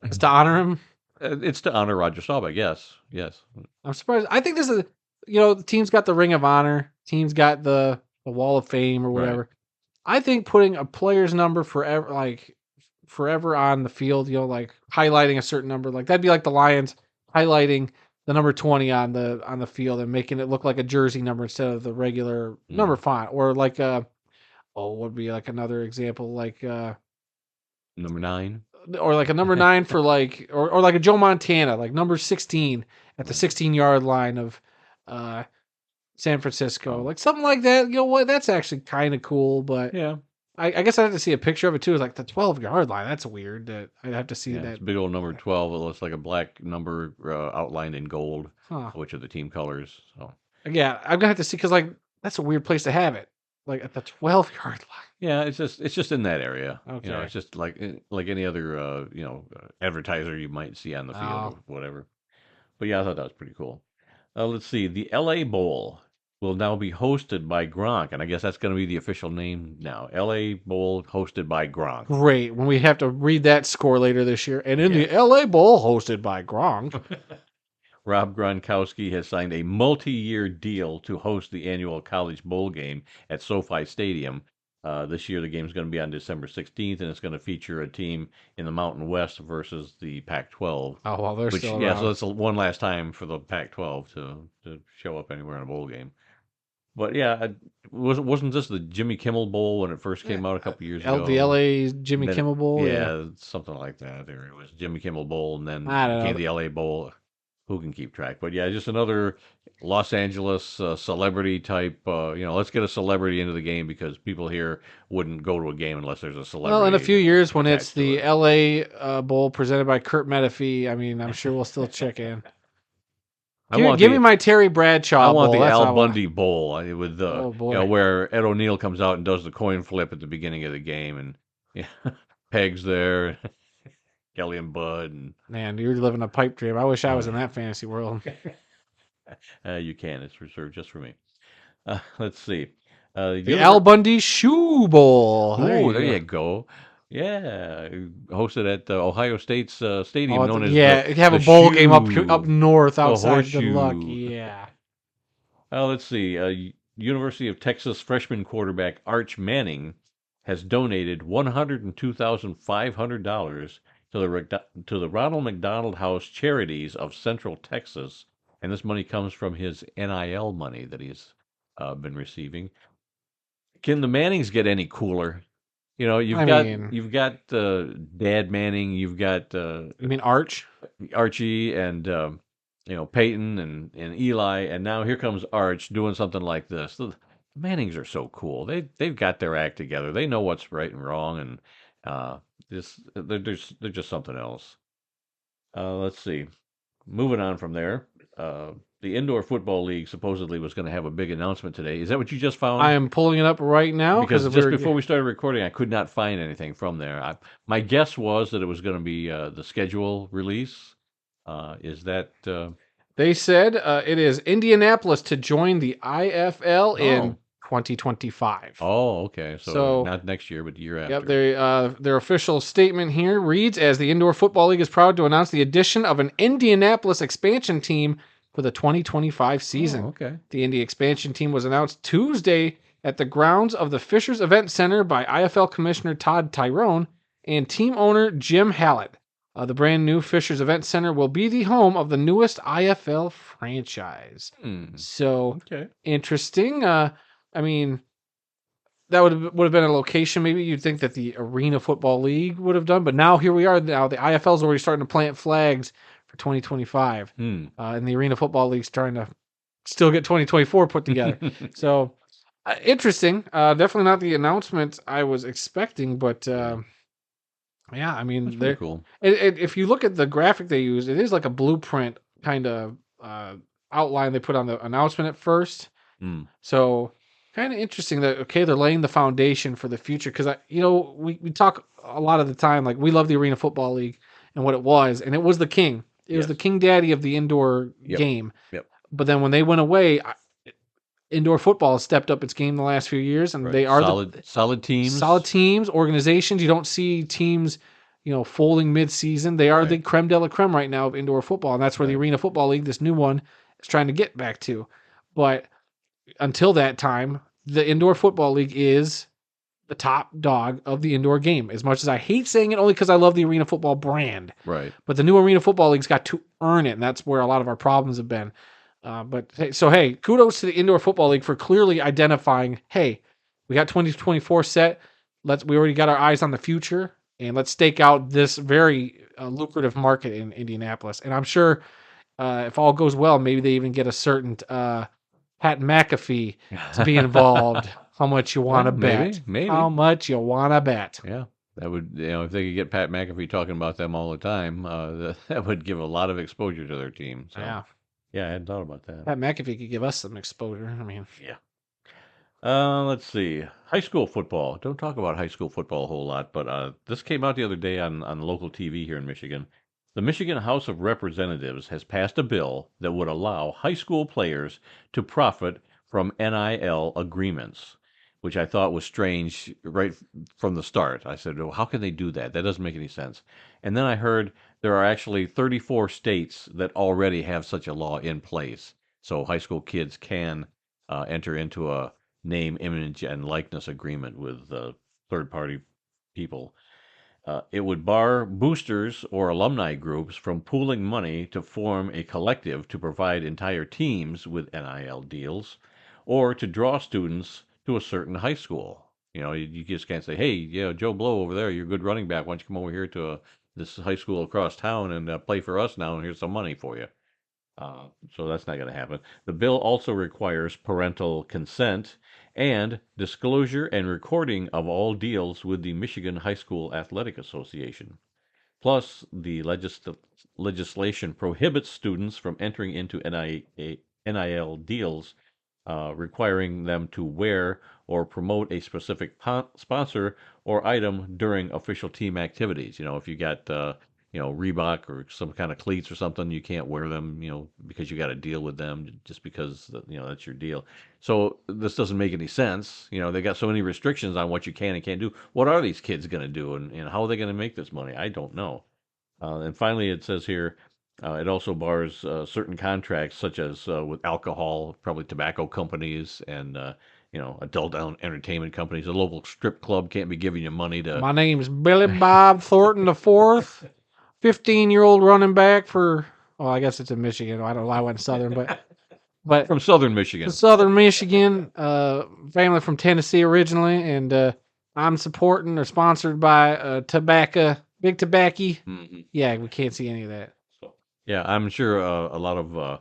It's to honor him? It's to honor Roger Staubach, yes. I'm surprised. I think this is, the team's got the Ring of Honor. Team's got the Wall of Fame or whatever. Right. I think putting a player's number forever on the field, like highlighting a certain number, like that'd be like the Lions highlighting the number 20 on the field and making it look like a jersey number instead of the regular number font, or like what would be like another example, like number 9, or like a number 9 for like, or like a Joe Montana, like number 16 at the 16-yard line of San Francisco, Oh. like something like that. You know what? That's actually kind of cool, but Yeah. I guess I have to see a picture of it too. It's like the 12-yard line. That's weird. That I'd have to see Yeah, that. it's a big old number 12. It looks like a black number outlined in gold, Huh. which are the team colors. So Yeah, I'm gonna have to see because like that's a weird place to have it, like at the 12-yard yeah, it's just in that area. line. You know, Okay. it's just like any other advertiser you might see on the field Oh, or whatever. But yeah, I thought that was pretty cool. Let's see. The LA Bowl will now be hosted by Gronk, and I guess that's going to be the official name now. LA Bowl hosted by Gronk. great. When we have to read that score later this year, and in Yeah. the LA Bowl hosted by Gronk. Rob Gronkowski has signed a multi-year deal to host the annual College Bowl game at SoFi Stadium. This year, the game is going to be on December 16th, and it's going to feature a team in the Mountain West versus the Pac-12. Oh well, they're Which, still yeah, around. so that's one last time for the Pac-12 to show up anywhere in a bowl game. But yeah, wasn't this the Jimmy Kimmel Bowl when it first came out a couple years ago? The LA Jimmy Then Kimmel Bowl. Yeah. yeah, something like that. Or it was Jimmy Kimmel Bowl, and then I it don't became know. the LA Bowl. Who can keep track? But yeah, just another Los Angeles celebrity type. Let's get a celebrity into the game because people here wouldn't go to a game unless there's a celebrity. Well, in a few years when it's attached to the it. LA Bowl presented by Kurt Menefee, I mean, I'm sure we'll still check in. I want Give the me my Terry Bradshaw I want Bowl. the That's what I Al want. Bundy Bowl with Oh boy. where Ed O'Neill comes out and does the coin flip at the beginning of the game, and yeah, Peg's there, Kelly and Bud, and Man, you're living a pipe dream. I wish I was in that fantasy world. you can. It's reserved just for me. Let's see. The Al Bundy Shoe Bowl. Oh, there you go. Yeah, hosted at Ohio State's stadium Oh, known as yeah, you have the a bowl game up Shoe, north the outside. Good luck. Horseshoe. Yeah. Let's see. University of Texas freshman quarterback Arch Manning has donated $102,500 to the Ronald McDonald House Charities of Central Texas, and this money comes from his NIL money that he's been receiving. Can the Mannings get any cooler? You know, you've got Dad Manning, you've got You mean Arch? Archie and Peyton and Eli, and now here comes Arch doing something like this. The Mannings are so cool. They've got their act together. They know what's right and wrong, and they're just something else. Let's see. Moving on from there, the Indoor Football League supposedly was going to have a big announcement today. Is that what you just found? I am pulling it up right now Because just before we started recording, I could not find anything from there. My guess was that it was going to be the schedule release. Is that? They said it is Indianapolis to join the IFL in 2025. Oh, okay. So not next year, but the year after. Yep. Their official statement here reads: as the Indoor Football League is proud to announce the addition of an Indianapolis expansion team for the 2025 season. Oh, okay. The Indy expansion team was announced Tuesday at the grounds of the Fishers Event Center by IFL Commissioner Todd Tyrone and team owner Jim Hallett. The brand new Fishers Event Center will be the home of the newest IFL franchise. So interesting. I mean, that would have been a location maybe you'd think that the Arena Football League would have done, but now here we are. Now the IFL's already starting to plant flags for 2025, and the Arena Football League's trying to still get 2024 put together. So interesting. Definitely not the announcement I was expecting, but yeah, I mean, they're cool. If you look at the graphic they use, it is like a blueprint kind of outline they put on the announcement at first. So kind of interesting that they're laying the foundation for the future because we talk a lot of the time like we love the Arena Football League and what it was, and it was the king. It was the king daddy of the indoor game. Yep. But then when they went away, indoor football has stepped up its game the last few years, and they are solid teams, organizations. You don't see teams, folding mid-season. They are the creme de la creme right now of indoor football, and that's where the Arena Football League, this new one, is trying to get back to. But until that time, the Indoor Football League is the top dog of the indoor game. As much as I hate saying it, only because I love the Arena Football brand. Right. But the new Arena Football League's got to earn it, and that's where a lot of our problems have been. But kudos to the Indoor Football League for clearly identifying, hey, we got 2024 set. We already got our eyes on the future, and let's stake out this very lucrative market in Indianapolis. And I'm sure if all goes well, maybe they even get a certain Pat McAfee to be involved. How much you want to bet? Maybe. How much you want to bet? Yeah, that would, if they could get Pat McAfee talking about them all the time, that would give a lot of exposure to their team. So, Yeah. yeah, I hadn't thought about that. Pat McAfee could give us some exposure. I mean, Yeah. Let's see. High school football. Don't talk about high school football a whole lot, but this came out the other day on local TV here in Michigan. The Michigan House of Representatives has passed a bill that would allow high school players to profit from NIL agreements, which I thought was strange right from the start. I said, well, how can they do that? That doesn't make any sense. And then I heard there are actually 34 states that already have such a law in place. So high school kids can enter into a name, image, and likeness agreement with third party people. It would bar boosters or alumni groups from pooling money to form a collective to provide entire teams with NIL deals or to draw students to a certain high school. You just can't say, hey, yeah, Joe Blow over there, you're a good running back. Why don't you come over here to this high school across town and play for us now, and here's some money for you. So that's not going to happen. The bill also requires parental consent and disclosure and recording of all deals with the Michigan High School Athletic Association. Plus, the legislation prohibits students from entering into NIL deals, requiring them to wear or promote a specific sponsor or item during official team activities. If you got Reebok or some kind of cleats or something, you can't wear them, because you got to deal with them just because, that's your deal. So this doesn't make any sense. They got so many restrictions on what you can and can't do. What are these kids going to do, and how are they going to make this money? I don't know. And finally, it says here, it also bars certain contracts, such as with alcohol, probably tobacco companies, and adult entertainment companies. A local strip club can't be giving you money to. my name's Billy Bob Thornton the fourth, 15-year-old running back for. Well, I guess it's in Michigan. I don't know. I went Southern, but From Southern Michigan. Southern Michigan, family from Tennessee originally, and I'm supporting or sponsored by Tobacco, Big Tobacco. Mm-hmm. Yeah, we can't see any of that. So, yeah, I'm sure a lot of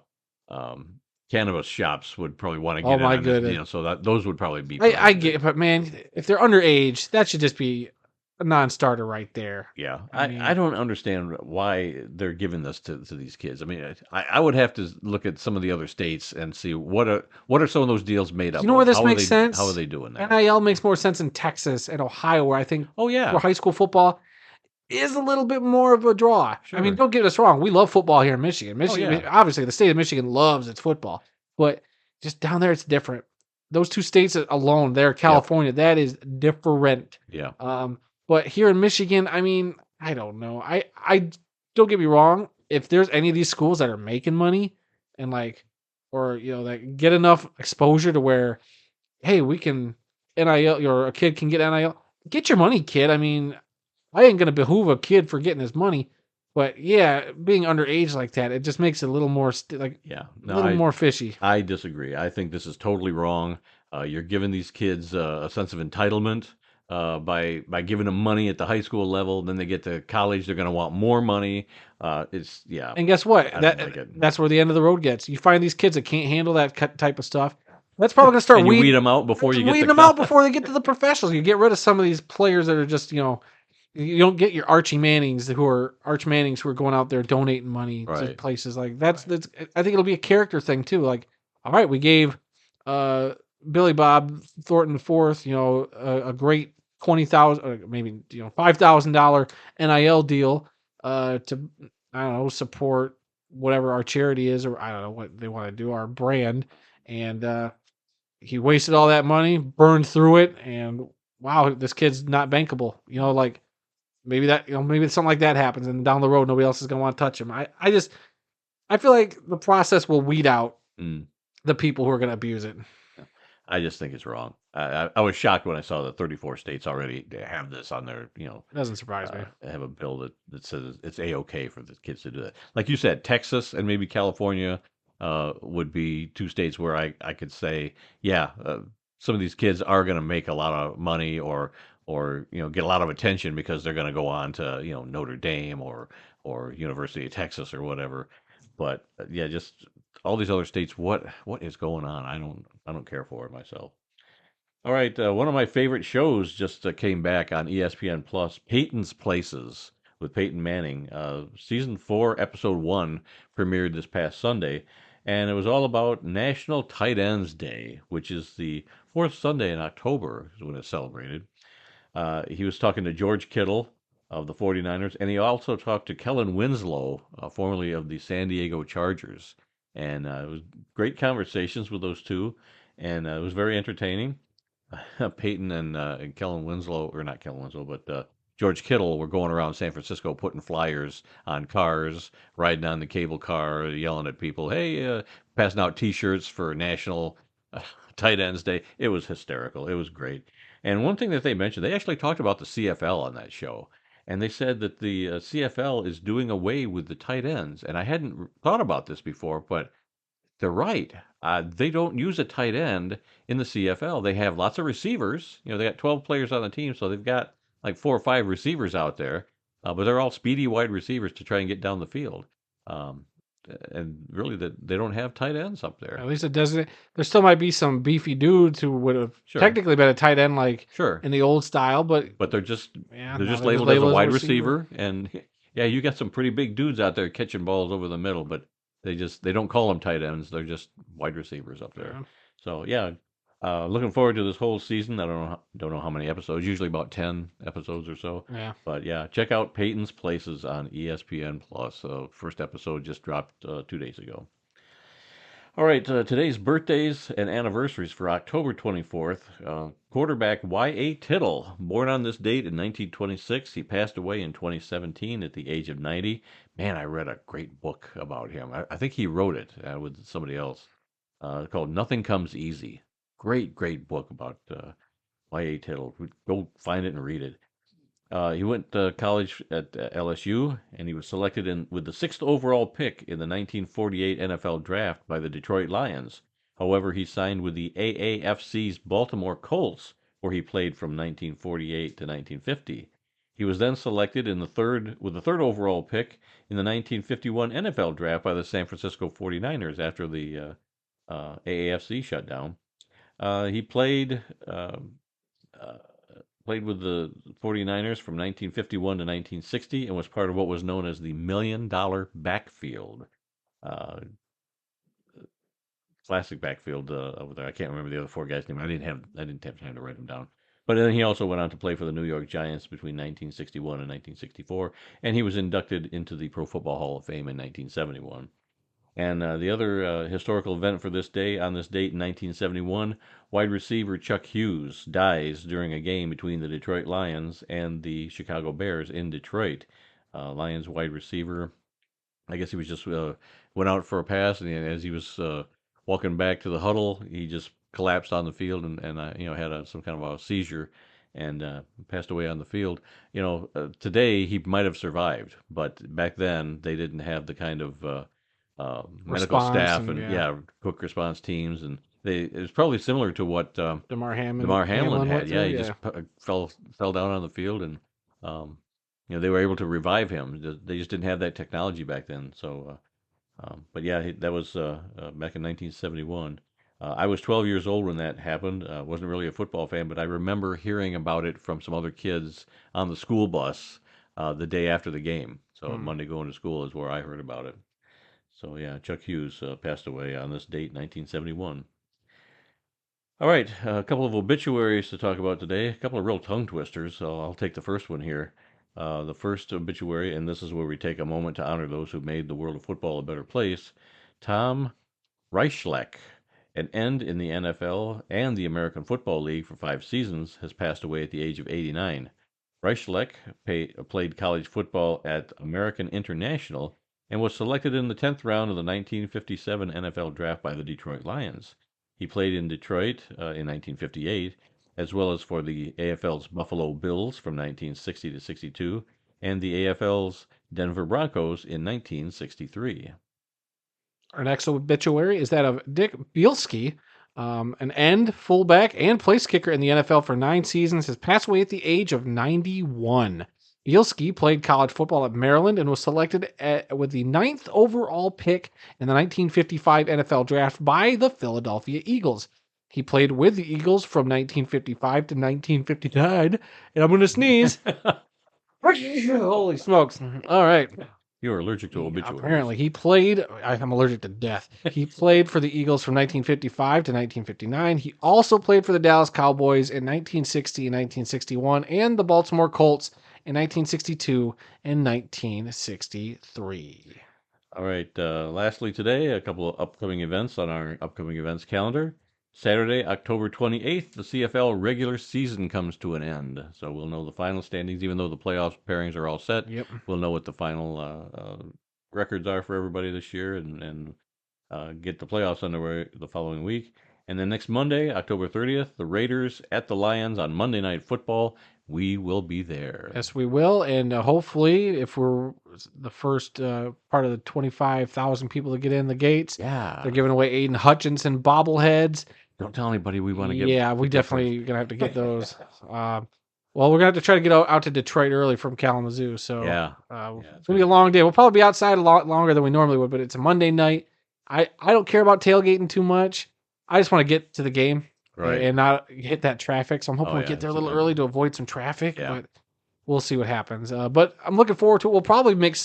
cannabis shops would probably want to get in on this, so that those would probably be. I get it, but man, if they're underage, that should just be a non-starter right there. Yeah, I don't understand why they're giving this to these kids. I mean, I would have to look at some of the other states and see what are some of those deals made up. You know where this makes sense? How are they doing that? NIL makes more sense in Texas and Ohio, where I think where high school football is a little bit more of a draw. Sure. I mean, don't get us wrong. We love football here in Michigan. Obviously, the state of Michigan loves its football, but just down there, it's different. Those two states alone, there, California, that is different. Yeah. But here in Michigan, I mean, I don't know. I don't get me wrong. If there's any of these schools that are making money and that get enough exposure to where, hey, we can NIL, or a kid can get NIL. Get your money, kid. I mean, I ain't gonna behoove a kid for getting his money, but yeah, being underage like that, it just makes it a little more more fishy. I disagree. I think this is totally wrong. You're giving these kids a sense of entitlement. By giving them money at the high school level, then they get to college, they're going to want more money. And guess what? That's where the end of the road gets. You find these kids that can't handle that type of stuff. That's probably going to start. And you weed them out before you get weed them out before they get to the professionals. You get rid of some of these players that are just you don't get your Arch Mannings who are going out there donating money to places like that's. I think it'll be a character thing too. Like, all right, we gave Billy Bob Thornton IV, a great $20,000, maybe $5,000 NIL deal to support whatever our charity is, or I don't know what they want to do, our brand, and he wasted all that money, burned through it, and wow, this kid's not bankable. Maybe something like that happens, and down the road nobody else is gonna want to touch him. I feel like the process will weed out the people who are gonna abuse it. I just think it's wrong. I was shocked when I saw that 34 states already have this on their, It doesn't surprise me. They have a bill that says it's A-OK for the kids to do that. Like you said, Texas and maybe California would be two states where I could say, some of these kids are going to make a lot of money or get a lot of attention because they're going to go on to, Notre Dame or University of Texas or whatever. But just all these other states, what is going on? I don't care for it myself. All right, one of my favorite shows just came back on ESPN Plus, Peyton's Places with Peyton Manning. Season 4, Episode 1 premiered this past Sunday, and it was all about National Tight Ends Day, which is the fourth Sunday in October is when it's celebrated. He was talking to George Kittle of the 49ers, and he also talked to Kellen Winslow, formerly of the San Diego Chargers. And it was great conversations with those two, and it was very entertaining. Peyton and Kellen Winslow, or not Kellen Winslow, but George Kittle were going around San Francisco putting flyers on cars, riding on the cable car, yelling at people, hey, passing out T-shirts for National Tight Ends Day. It was hysterical. It was great. And one thing that they mentioned, they actually talked about the CFL on that show. And they said that the CFL is doing away with the tight ends. And I hadn't thought about this before, but they're right. They don't use a tight end in the CFL. They have lots of receivers. You know, they got 12 players on the team, so they've got like 4 or 5 receivers out there. But they're all speedy wide receivers to try and get down the field. Um, and really, they don't have tight ends up there. At least it doesn't. There still might be some beefy dudes who would have technically been a tight end, like in the old style, but they're just labeled as a wide receiver. And yeah, you got some pretty big dudes out there catching balls over the middle, but they don't call them tight ends. They're just wide receivers up there. Yeah. So yeah, looking forward to this whole season. I don't know how many episodes. Usually about 10 episodes or so. Yeah. But yeah, check out Peyton's Places on ESPN Plus. First episode just dropped 2 days ago. All right, today's birthdays and anniversaries for October 24th. Quarterback Y.A. Tittle, born on this date in 1926. He passed away in 2017 at the age of 90. Man, I read a great book about him. I think he wrote it with somebody else called Nothing Comes Easy. Great book about Y.A. Tittle. Go find it and read it. He went to college at LSU, and he was selected with the 6th overall pick in the 1948 NFL Draft by the Detroit Lions. However, he signed with the AAFC's Baltimore Colts, where he played from 1948 to 1950. He was then selected with the 3rd overall pick in the 1951 NFL Draft by the San Francisco 49ers after the AAFC shut down. He played with the 49ers from 1951 to 1960 and was part of what was known as the $1 Million Backfield. Classic backfield over there. I can't remember the other 4 guys' names. I didn't have time to write them down. But then he also went on to play for the New York Giants between 1961 and 1964, and he was inducted into the Pro Football Hall of Fame in 1971. And the other historical event for this day, on this date in 1971, wide receiver Chuck Hughes dies during a game between the Detroit Lions and the Chicago Bears in Detroit. Lions wide receiver, I guess he was just went out for a pass, and as he was walking back to the huddle, he just collapsed on the field and had some kind of a seizure and passed away on the field. Today he might have survived, but back then they didn't have the kind of medical staff and quick response teams, and it was probably similar to what Damar Hamlin had. He just fell down on the field, and they were able to revive him. They just didn't have that technology back then. So, but yeah, that was back in 1971. I was 12 years old when that happened. Wasn't really a football fan, but I remember hearing about it from some other kids on the school bus the day after the game. So Monday going to school is where I heard about it. So yeah, Chuck Hughes passed away on this date, 1971. All right, a couple of obituaries to talk about today. A couple of real tongue twisters. So I'll take the first one here. The first obituary, and this is where we take a moment to honor those who made the world of football a better place. Tom Reichlek, an end in the NFL and the American Football League for 5 seasons, has passed away at the age of 89. Reichlek played college football at American International and was selected in the 10th round of the 1957 NFL Draft by the Detroit Lions. He played in Detroit in 1958, as well as for the AFL's Buffalo Bills from 1960 to 62, and the AFL's Denver Broncos in 1963. Our next obituary is that of Dick Bielski, an end, fullback, and place kicker in the NFL for 9 seasons, has passed away at the age of 91. Bielski played college football at Maryland and was selected with the 9th overall pick in the 1955 NFL Draft by the Philadelphia Eagles. He played with the Eagles from 1955 to 1959, and I'm going to sneeze. Holy smokes. All right. You're allergic to obituaries. Apparently, he played. I'm allergic to death. He played for the Eagles from 1955 to 1959. He also played for the Dallas Cowboys in 1960 and 1961 and the Baltimore Colts in 1962 and 1963. All right. Lastly, today, a couple of upcoming events on our upcoming events calendar. Saturday, October 28th, the CFL regular season comes to an end. So we'll know the final standings, even though the playoff pairings are all set. Yep. We'll know what the final records are for everybody this year and get the playoffs underway the following week. And then next Monday, October 30th, the Raiders at the Lions on Monday Night Football. We will be there. Yes, we will. And hopefully, if we're the first part of the 25,000 people to get in the gates, they're giving away Aiden Hutchinson bobbleheads. Don't tell anybody we want to get. Yeah, we definitely going to have to get those. Well, we're going to have to try to get out to Detroit early from Kalamazoo. So it's going to be a long day. We'll probably be outside a lot longer than we normally would, but it's a Monday night. I don't care about tailgating too much. I just want to get to the game. Right. And not hit that traffic. So I'm hoping we get there a little early to avoid some traffic. Yeah. But we'll see what happens. But I'm looking forward to it. We'll probably make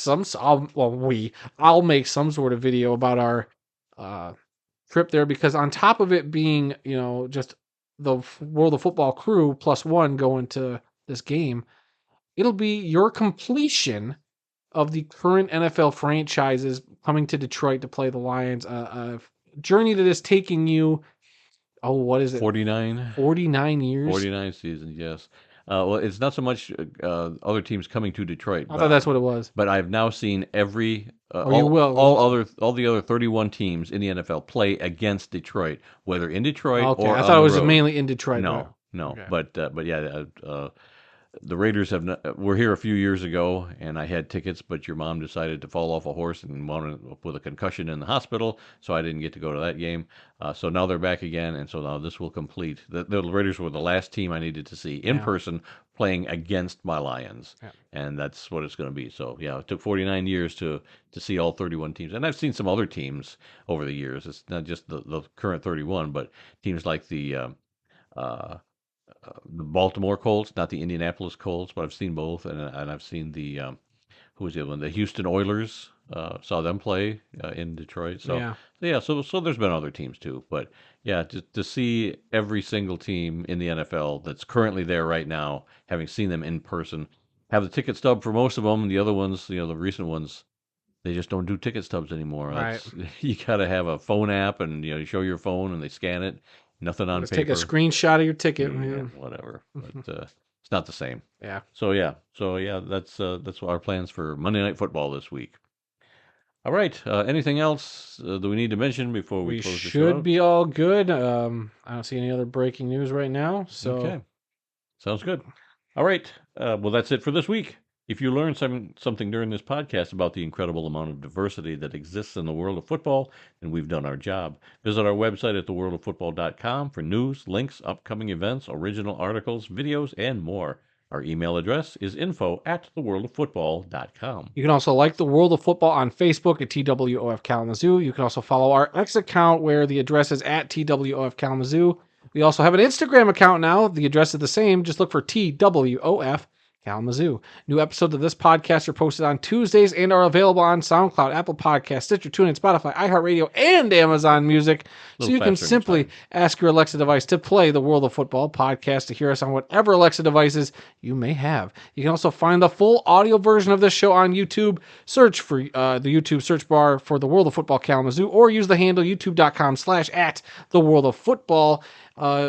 I'll make some sort of video about our trip there, because on top of it being, just the World of Football crew plus one going to this game, it'll be your completion of the current NFL franchises coming to Detroit to play the Lions. A journey that is taking you, what is it? 49? 49 years? 49 seasons, yes. Well, it's not so much other teams coming to Detroit. I thought that's what it was. But I've now seen every all the other 31 teams in the NFL play against Detroit, whether in Detroit or I thought it was road. mainly in Detroit. No. Okay. But yeah, the Raiders were here a few years ago, and I had tickets, but your mom decided to fall off a horse and wound up with a concussion in the hospital, so I didn't get to go to that game. So now they're back again, and so now this will complete. The Raiders were the last team I needed to see in person playing against my Lions, and that's what it's going to be. So yeah, it took 49 years to see all 31 teams, and I've seen some other teams over the years. It's not just the current 31, but teams like the Baltimore Colts, not the Indianapolis Colts, but I've seen both, and I've seen the who was the other one? The Houston Oilers. Saw them play in Detroit. So so there's been other teams too, but yeah, to see every single team in the NFL that's currently there right now, having seen them in person, have the ticket stub for most of them, and the other ones, the recent ones, they just don't do ticket stubs anymore. Right. You got to have a phone app, and you show your phone, and they scan it. Nothing on paper. Take a screenshot of your ticket. Whatever. But it's not the same. Yeah. So that's our plans for Monday Night Football this week. All right. Anything else that we need to mention before we close the show? We should be all good. I don't see any other breaking news right now. So okay. Sounds good. All right. Well, that's it for this week. If you learned something during this podcast about the incredible amount of diversity that exists in the world of football, then we've done our job. Visit our website at theworldoffootball.com for news, links, upcoming events, original articles, videos, and more. Our email address is info@theworldoffootball.com. You can also like The World of Football on Facebook at TWOF Kalamazoo. You can also follow our X account where the address is at TWOF Kalamazoo. We also have an Instagram account now. The address is the same. Just look for TWOF Kalamazoo. New episodes of this podcast are posted on Tuesdays and are available on SoundCloud, Apple Podcasts, Stitcher, TuneIn, Spotify, iHeartRadio, and Amazon Music. So you can simply ask your Alexa device to play the World of Football podcast to hear us on whatever Alexa devices you may have. You can also find the full audio version of this show on YouTube. Search for the YouTube search bar for the World of Football Kalamazoo, or use the handle youtube.com/@theworldoffootball.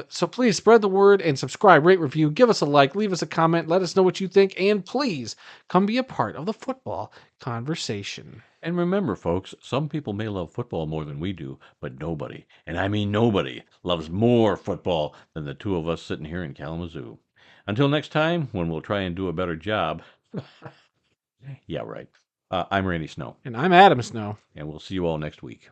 So please spread the word and subscribe, rate, review, give us a like, leave us a comment, let us know what you think, and please come be a part of the football conversation. And remember, folks, some people may love football more than we do, but nobody, and I mean nobody, loves more football than the two of us sitting here in Kalamazoo. Until next time, when we'll try and do a better job. Yeah, right. I'm Randy Snow. And I'm Adam Snow. And we'll see you all next week.